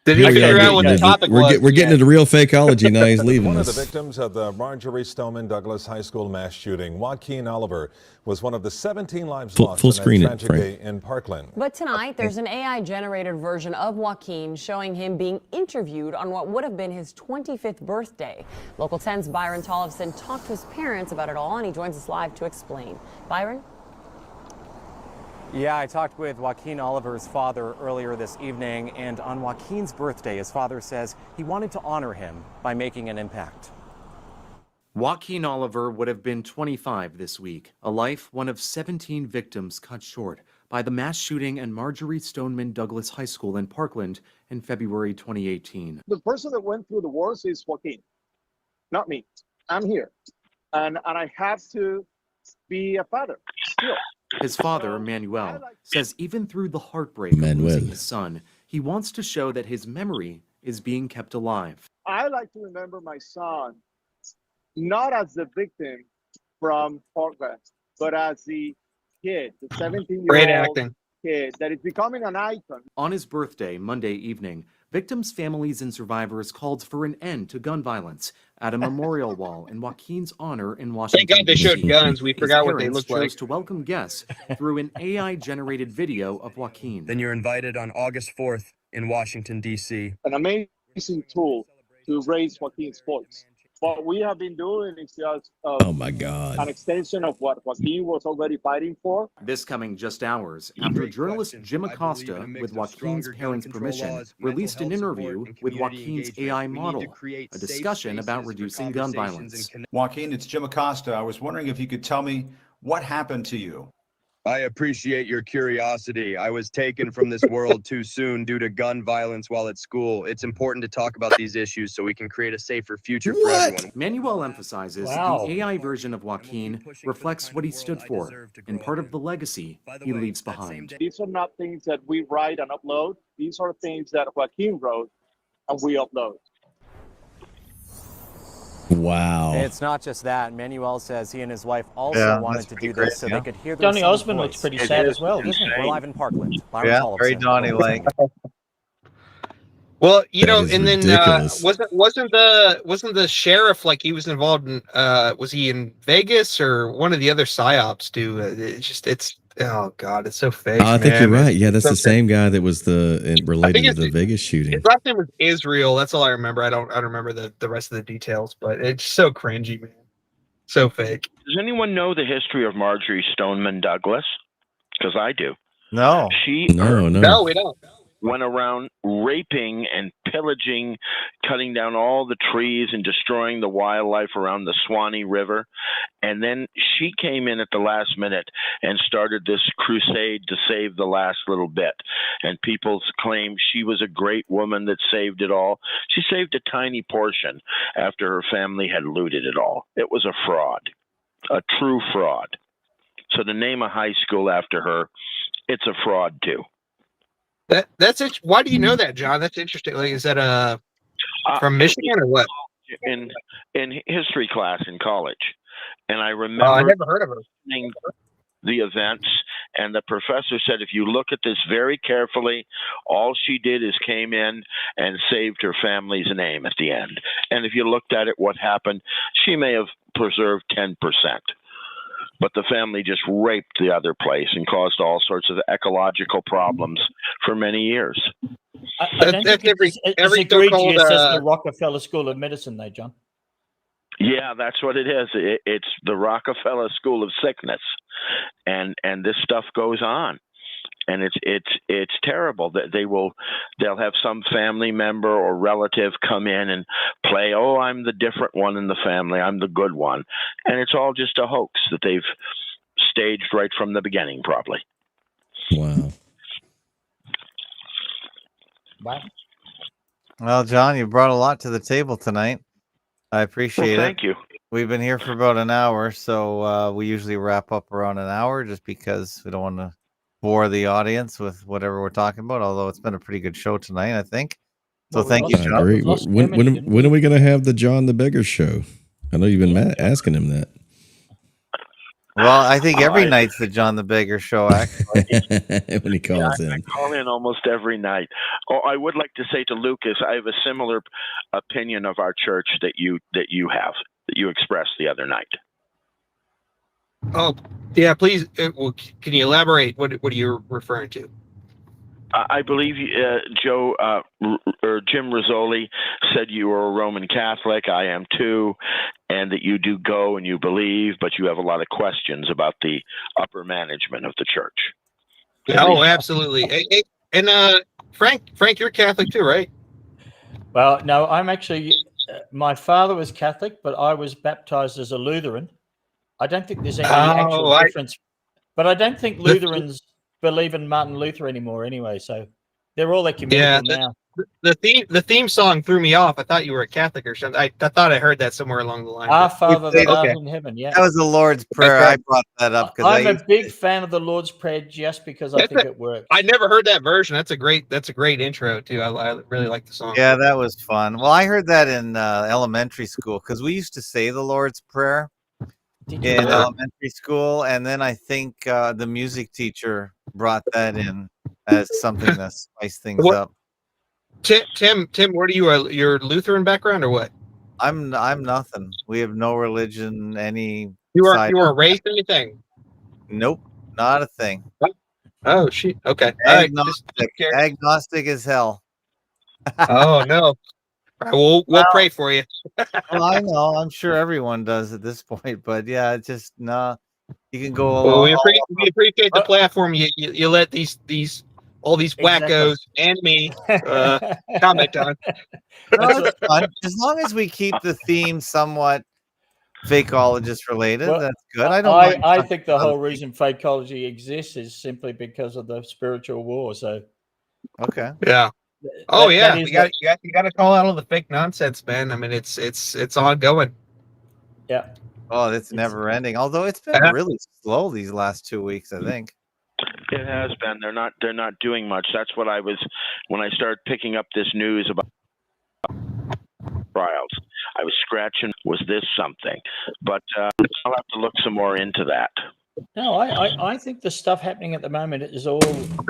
Did he Here we are figure out getting what the into topic was? We're getting into real fakeology now. He's leaving One of us. the victims of the Marjorie Stoneman Douglas High School mass shooting, Joaquin Oliver, was one of the 17 lives lost Full in screen that it, tragic Frank. day in Parkland. But tonight, there's an AI-generated version of Joaquin showing him being interviewed on what would have been his 25th birthday. Local 10's Byron Tollefson talked to his parents about it all, and he joins us live to explain. Byron? Yeah, I talked with Joaquin Oliver's father earlier this evening, and on Joaquin's birthday, his father says he wanted to honor him by making an impact. Joaquin Oliver would have been 25 this week, a life one of 17 victims cut short by the mass shooting at Marjorie Stoneman Douglas High School in Parkland in February 2018. The person that went through the worst is Joaquin, not me. I'm here, and I have to be a father still. His father, Manuel, says even through the heartbreak of losing his son, he wants to show that his memory is being kept alive. I like to remember my son, not as the victim from Parkland, but as the kid, the 17-year-old kid that is becoming an icon. On his birthday, Monday evening, victims, families, and survivors called for an end to gun violence at a memorial wall in Joaquin's honor in Washington. Thank God they showed guns. We forgot what they looked like. Chose to welcome guests through an AI-generated video of Joaquin. Then you're invited on August 4th in Washington, D.C. An amazing tool to raise Joaquin's voice. What we have been doing is just oh my God, an extension of what Joaquin was already fighting for. This coming just hours after journalist Jim Acosta, with Joaquin's parents' permission, released an interview with Joaquin's AI model, a discussion about reducing gun violence. Joaquin, it's Jim Acosta. I was wondering if you could tell me what happened to you. I appreciate your curiosity. I was taken from this world too soon due to gun violence while at school. It's important to talk about these issues so we can create a safer future for everyone. Manuel emphasizes the AI version of Joaquin reflects what he stood for and part of the legacy he leaves behind. These are not things that we write and upload. These are things that Joaquin wrote and we upload. Wow. It's not just that. Manuel says he and his wife also wanted to do this so they could hear their Donny son's Osmond voice. looks pretty sad as well, doesn't he? We're live in Parkland. Yeah, very Donny-like. Well, you know, is and then ridiculous. wasn't the sheriff, like, he was involved in was he in Vegas or one of the other psyops too? It's oh God, it's so fake. I think you're right. Yeah, that's so the same guy that was related to the Vegas shooting. His last name was Israel. That's all I remember. I don't remember the rest of the details, but it's so cringy, man. So fake. Does anyone know the history of Marjorie Stoneman Douglas? Because I do. No. No, we don't. Went around raping and pillaging, cutting down all the trees and destroying the wildlife around the Swanee River. And then she came in at the last minute and started this crusade to save the last little bit. And people claim she was a great woman that saved it all. She saved a tiny portion after her family had looted it all. It was a fraud, a true fraud. So to name a high school after her, it's a fraud too. That's it. Why do you know that, John? That's interesting. Like, is that from Michigan or what? In history class in college, and I remember I never heard of her. The events, and the professor said, if you look at this very carefully, all she did is came in and saved her family's name at the end. And if you looked at it, what happened? She may have preserved 10%. But the family just raped the other place and caused all sorts of ecological problems for many years. I don't think it's as egregious as the Rockefeller School of Medicine, though, John. Yeah, that's what it is. It's the Rockefeller School of Sickness, and this stuff goes on, and it's terrible. That they'll have some family member or relative come in and play, oh, I'm the different one in the family, I'm the good one, and it's all just a hoax that they've staged right from the beginning, probably. Wow. Wow. Well, John, you brought a lot to the table tonight. I appreciate it. Thank you. We've been here for about an hour, so we usually wrap up around an hour just because we don't want to bore the audience with whatever we're talking about. Although it's been a pretty good show tonight, I think. So Well, we thank you, lost- John. I agree. We've lost When Germany, didn't when we? are we going to have the John the Beggar show? I know you've been asking him that. Well, I think every night's the John the Beggar show, actually. When he calls I in. call in almost every night. Oh, I would like to say to Lucas, I have a similar opinion of our church that you expressed the other night. Oh, yeah. Please, well, can you elaborate? What are you referring to? I believe Joe or Jim Rizzoli said you were a Roman Catholic. I am too, and that you do go and you believe, but you have a lot of questions about the upper management of the church. Oh, absolutely. Hey, and Frank, you're Catholic too, right? Well, no, I'm actually. My father was Catholic, but I was baptized as a Lutheran. I don't think there's any actual difference, but I don't think Lutherans believe in Martin Luther anymore anyway, so they're all ecumenical now. The theme song threw me off. I thought you were a Catholic or something. I thought I heard that somewhere along the line. Our Father that art in heaven, yeah. That was the Lord's Prayer. I brought that up because I'm a big fan of the Lord's Prayer just because I think it works. I never heard that version. That's a great intro too. I really like the song. Yeah, that was fun. Well, I heard that in elementary school because we used to say the Lord's Prayer in elementary school, and then I think the music teacher brought that in as something to spice things up. Tim, what are you? Your Lutheran background or what? I'm nothing. We have no religion. You weren't raised anything? Nope, not a thing. Oh shit. Okay. Agnostic as hell. Oh no. We'll pray for you. Well, I know. I'm sure everyone does at this point, but yeah, it's just you can go along. Well, we appreciate the platform you let all these wackos and me comment on. No, it's fun. As long as we keep the theme somewhat fakeologist related, that's good. I think the whole reason fakeology exists is simply because of the spiritual war. So, okay, yeah. Oh yeah, you got to call out all the fake nonsense, man. I mean, it's ongoing. Yeah. Oh, it's never ending. Although it's been really slow these last 2 weeks, I think. It has been. They're not doing much. That's what I was when I started picking up this news about trials. I was scratching. Was this something? But I'll have to look some more into that. No, I think the stuff happening at the moment is all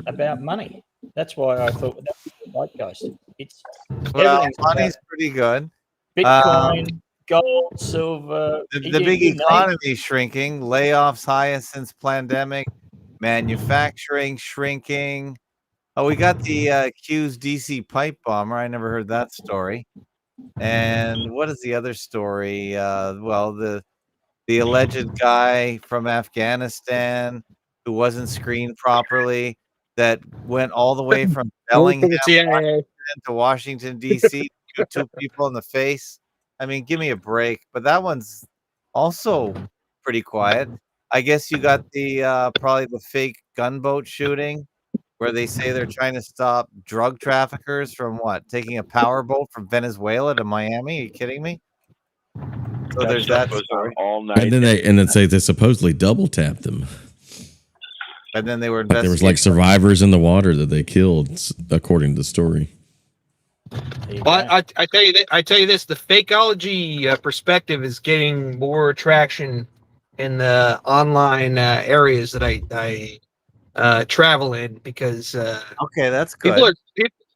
about money. That's why I thought that was the zeitgeist. It's money's pretty good. Bitcoin, gold, silver. The big economy shrinking. Layoffs highest since pandemic. Manufacturing shrinking. Oh, we got the accused DC pipe bomber. I never heard that story. And what is the other story? Well, the alleged guy from Afghanistan who wasn't screened properly that went all the way from Bellingham to Washington, D.C. to two people in the face. I mean, give me a break. But that one's also pretty quiet. I guess you got the probably the fake gunboat shooting where they say they're trying to stop drug traffickers from taking a power boat from Venezuela to Miami. Are you kidding me? So there's that story. All night. And then they supposedly double tapped them. And then they were there was like survivors in the water that they killed, according to the story. Well, I tell you this: the fakeology perspective is getting more traction in the online areas that I travel in because okay, that's good.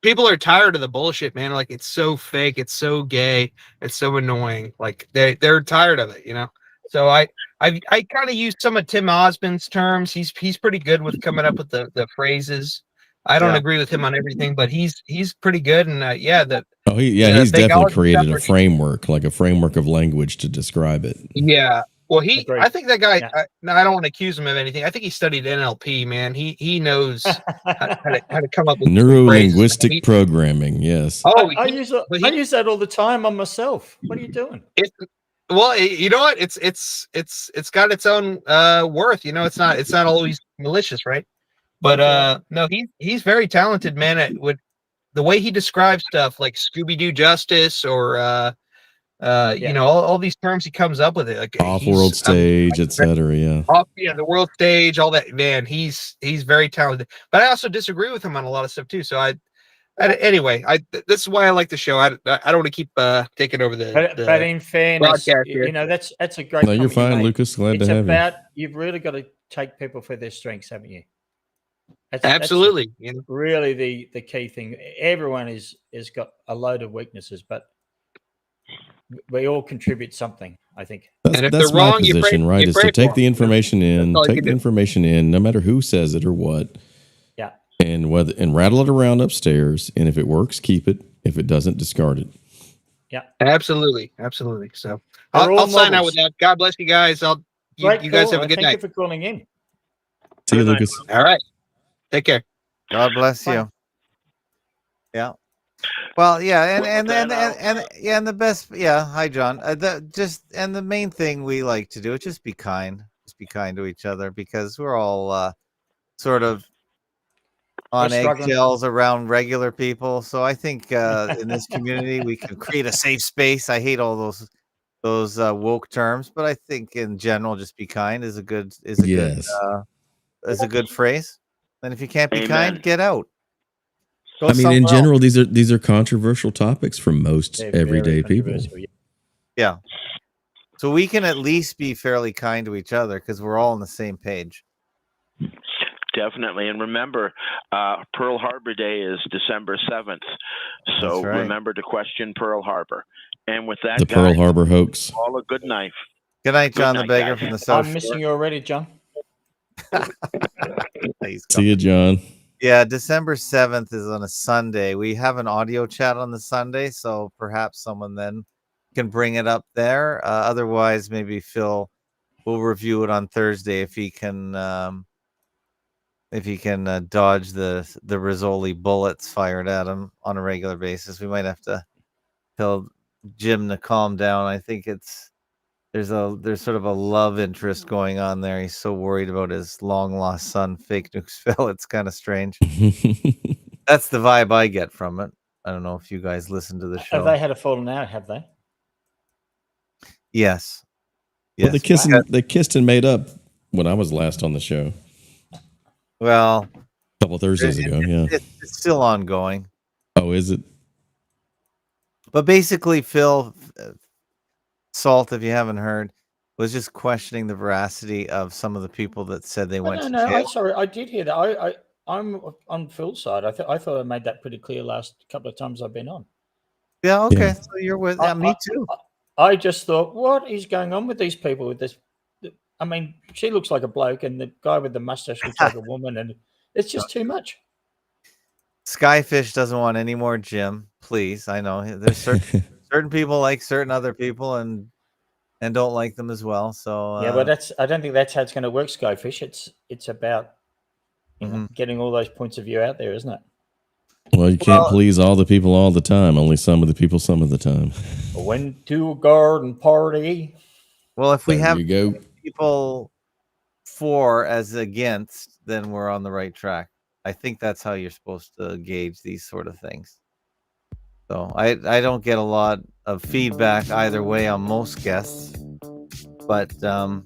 People are tired of the bullshit, man. Like it's so fake, it's so gay, it's so annoying. Like they're tired of it, you know. So I kind of use some of Tim Osmond's terms. He's pretty good with coming up with the phrases. I don't agree with him on everything, but he's pretty good. And he's definitely created a framework, like a framework of language to describe it. Yeah. Well, I think that guy. I don't want to accuse him of anything. I think he studied NLP, man. He knows how to come up with neuro-linguistic programming. Yes. Oh, I use that all the time on myself. What are you doing? Well, you know what? It's got its own worth. You know, it's not always malicious, right? But no, he's very talented, man. With the way he describes stuff like Scooby-Doo Justice or You know, all these terms he comes up with it, like Off-world stage, etc. Yeah. The world stage, all that. Man, he's very talented. But I also disagree with him on a lot of stuff too. So anyway, this is why I like the show. I don't want to keep taking over the. But in fairness, broadcast here. you know, that's a great. No, you're comment you fine, made. Lucas. Glad It's to have you. about you've really got to take people for their strengths, haven't you? Absolutely. That's really the key thing. Everyone has got a load of weaknesses, but we all contribute something, I think. That's my position, right? Is to take the information in, no matter who says it or what. Yeah. And rattle it around upstairs. And if it works, keep it. If it doesn't, discard it. Yeah. Absolutely. So I'll sign out with that. God bless you guys. You guys have a good night. Thank you for calling in. See you, Lucas. All right. Take care. God bless you. Yeah. Well, yeah, and the best, yeah. Hi, John. The main thing we like to do is just be kind. Just be kind to each other because we're all sort of on eggshells around regular people. So I think in this community we can create a safe space. I hate all those woke terms, but I think in general, just be kind is a good phrase. And if you can't be kind, get out. I mean, in general, these are controversial topics for most everyday people. Yeah. So we can at least be fairly kind to each other because we're all on the same page. Definitely. And remember, Pearl Harbor Day is December 7th. So remember to question Pearl Harbor. And with that, the Pearl Harbor hoax. All a good night. Good night, John the Beggar from the South I'm missing you already, John. See you, John. Yeah, December 7th is on a Sunday. We have an audio chat on the Sunday, so perhaps someone then can bring it up there. Otherwise, maybe Phil will review it on Thursday if he can dodge the Rizzoli bullets fired at him on a regular basis. We might have to tell Jim to calm down. I think there's sort of a love interest going on there. He's so worried about his long lost son, Fake News Phil. It's kind of strange. That's the vibe I get from it. I don't know if you guys listen to the show. Have they had a falling out? Have they? Yes. Well, they kissed and made up when I was last on the show. Well, a couple Thursdays ago. Yeah, it's still ongoing. Oh, is it? But basically, Phil. Salt, if you haven't heard, was just questioning the veracity of some of the people that said they went to jail. I'm sorry, I did hear that. I'm on Phil's side. I thought I made that pretty clear last couple of times I've been on. Yeah, okay. So you're with me too. I just thought, what is going on with these people with this? I mean, she looks like a bloke, and the guy with the mustache looks like a woman, and it's just too much. Skyfish doesn't want any more Jim. Please, I know there's certain people like certain other people and don't like them as well. So yeah, but I don't think that's how it's going to work, Skyfish. It's about getting all those points of view out there, isn't it? Well, you can't please all the people all the time. Only some of the people some of the time. Went to a garden party. Well, if we have people for as against, then we're on the right track. I think that's how you're supposed to gauge these sort of things. So I don't get a lot of feedback either way on most guests, but I'm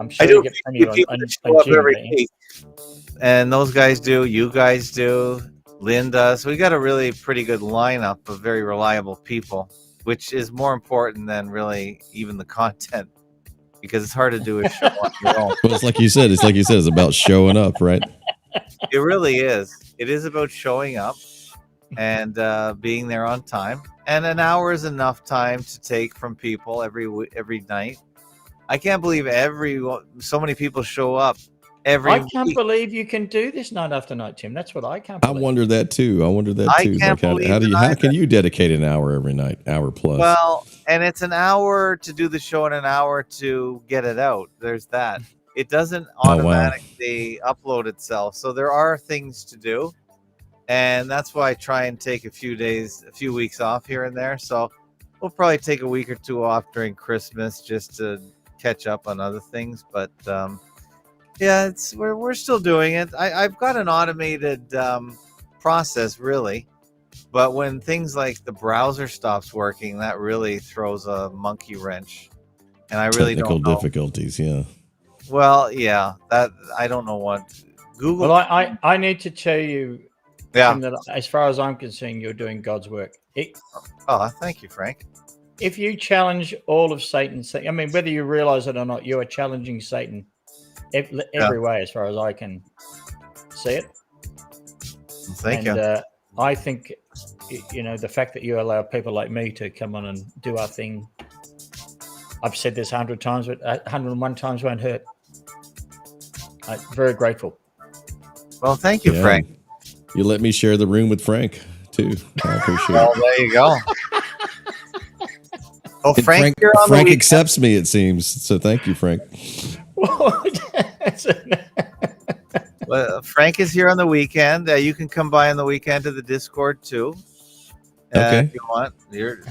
sure you get plenty on every week. And those guys do, you guys do, Lynn does. We got a really pretty good lineup of very reliable people, which is more important than really even the content, because it's hard to do a show on your own. Well, it's like you said. It's about showing up, right? It really is. It is about showing up and being there on time. And an hour is enough time to take from people every night. I can't believe so many people show up every I can't believe you can do this night after night, Tim. That's what I can't believe. I wonder that too. How can you dedicate an hour every night, hour plus? Well, and it's an hour to do the show and an hour to get it out. There's that. It doesn't automatically upload itself. So there are things to do. And that's why I try and take a few weeks off here and there. So we'll probably take a week or two off during Christmas just to catch up on other things. But yeah, we're still doing it. I've got an automated process really But when things like the browser stops working, that really throws a monkey wrench. And I really Technical don't know. difficulties, yeah. Well, yeah, that I don't know what Google. Well, I need to tell you, Yeah. Tim, that as far as I'm concerned, you're doing God's work. Oh, thank you, Frank. If you challenge all of Satan's, I mean, whether you realize it or not, you are challenging Satan every way, as far as I can see it. Thank you. I think, the fact that you allow people like me to come on and do our thing, I've said this 100 times, but 101 times won't hurt. I'm very grateful. Well, thank you, Frank. You let me share the room with Frank, too. I appreciate Well, it. there you go. Oh, And Frank, you're on Frank the accepts me, it seems. So thank you, Frank. Well, Frank is here on the weekend. You can come by on the weekend to the Discord too. Okay. If you want,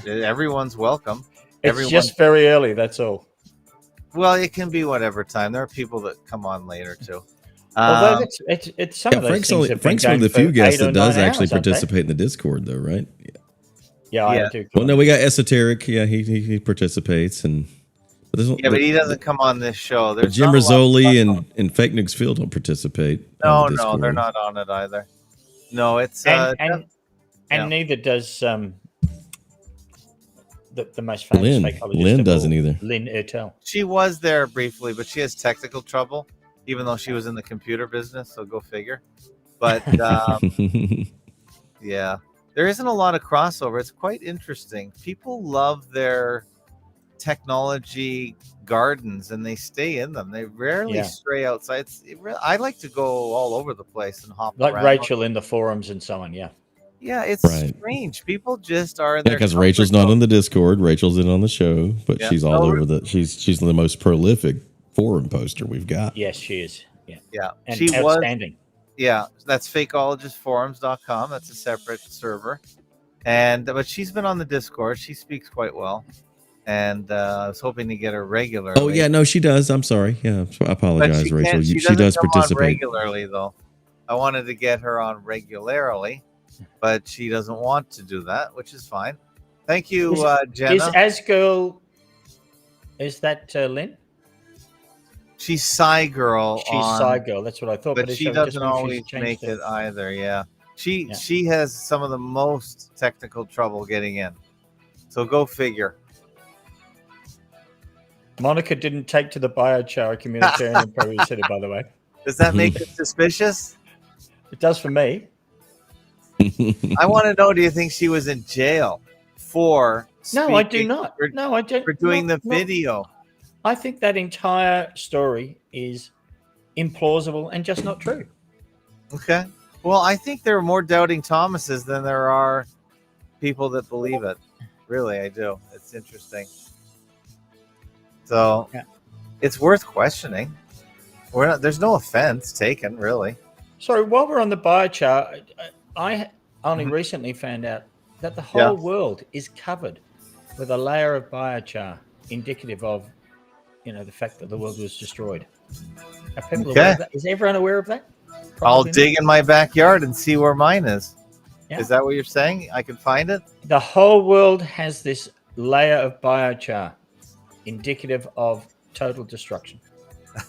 everyone's welcome. It's just very early. That's all. Well, it can be whatever time. There are people that come on later too. Although it's some of those Frank's things. Frank's one of the few guests that does actually participate in the Discord, though, right? Yeah, I do. Well, no, we got Esoteric. Yeah, he participates, but he doesn't come on this show. But Jim Rizzoli and Fake News Field don't participate. No, they're not on it either. No, it's and neither does the most famous psychologist. Lynn doesn't either. Lynn Ertel. She was there briefly, but she has technical trouble, even though she was in the computer business. So go figure. But yeah, there isn't a lot of crossover. It's quite interesting. People love their technology gardens and they stay in them. They rarely stray outside. I like to go all over the place and hop like around. Rachel in the forums and so on. Yeah, it's strange. People just are in their because Rachel's not on the Discord. Rachel's in on the show, but she's all over she's the most prolific forum poster we've got. Yes, she is. Yeah. And she outstanding. That's fakeologistforums.com. That's a separate server. But she's been on the Discord. She speaks quite well. And I was hoping to get her regularly. Oh yeah, no, she does. I'm sorry. Yeah, I apologize, Rachel. She does participate regularly, though. I wanted to get her on regularly, but she doesn't want to do that, which is fine. Thank you, Jenna. Is Asgirl? Is that Lynn? She's Cygirl. She's Cygirl. That's what I thought. But she doesn't always make it either. Yeah, she has some of the most technical trouble getting in. So go figure. Monica didn't take to the biochar communitarian Pro City, by the way. Does that make it suspicious? It does for me. I want to know, do you think she was in jail for No, I do not. No, I don't. For doing the video. I think that entire story is implausible and just not true. Okay. Well, I think there are more doubting Thomases than there are people that believe it. Really, I do. It's interesting. So it's worth questioning. There's no offense taken, really. So while we're on the biochar, I only recently found out that the whole world is covered with a layer of biochar, indicative of, the fact that the world was destroyed. Are people aware of that? Is everyone aware of that? I'll dig in my backyard and see where mine is. Yeah. Is that what you're saying? I can find it? The whole world has this layer of biochar, indicative of total destruction.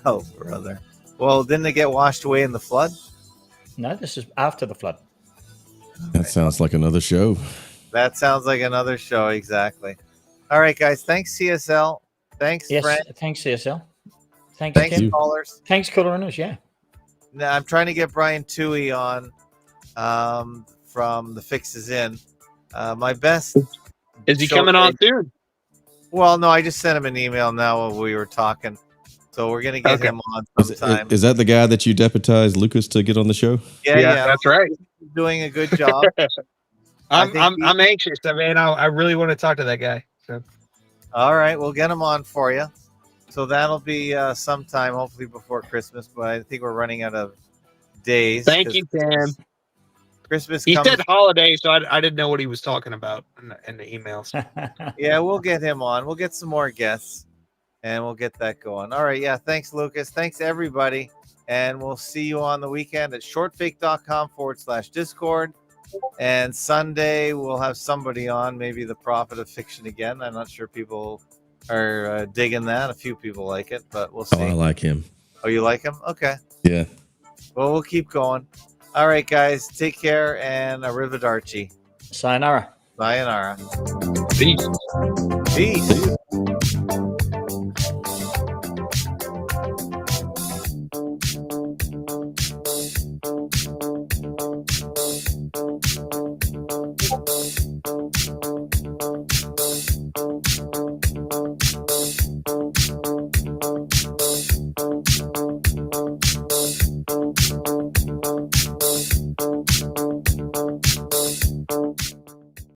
Oh, brother. Well, didn't it get washed away in the flood? No, this is after the flood. That sounds like another show. That sounds like another show, exactly. All right, guys. Thanks, CSL. Thanks, Brent. Thanks, CSL. Thanks callers. Thanks, callers. Yeah. Now, I'm trying to get Brian Toohey on from the Fixes In. My best. Is he coming on soon? Well, no, I just sent him an email now while we were talking. So we're going to get him on sometime. Is that the guy that you deputized Lucas to get on the show? Yeah, that's right. He's doing a good job. I'm anxious. I mean, I really want to talk to that guy. So. All right, we'll get him on for you. So that'll be sometime, hopefully before Christmas. But I think we're running out of days. Thank you, Tim. Christmas. He said holiday, so I didn't know what he was talking about in the emails. Yeah, we'll get him on. We'll get some more guests, and we'll get that going. All right. Yeah. Thanks, Lucas. Thanks, everybody. And we'll see you on the weekend at shortfake.com/Discord. And Sunday, we'll have somebody on, maybe the prophet of fiction again. I'm not sure people are digging that. A few people like it, but we'll see. Oh, I like him. Oh, you like him? Okay. Yeah. Well, we'll keep going. All right, guys. Take care and arrivederci. Sayonara. Sayonara. Peace. Peace.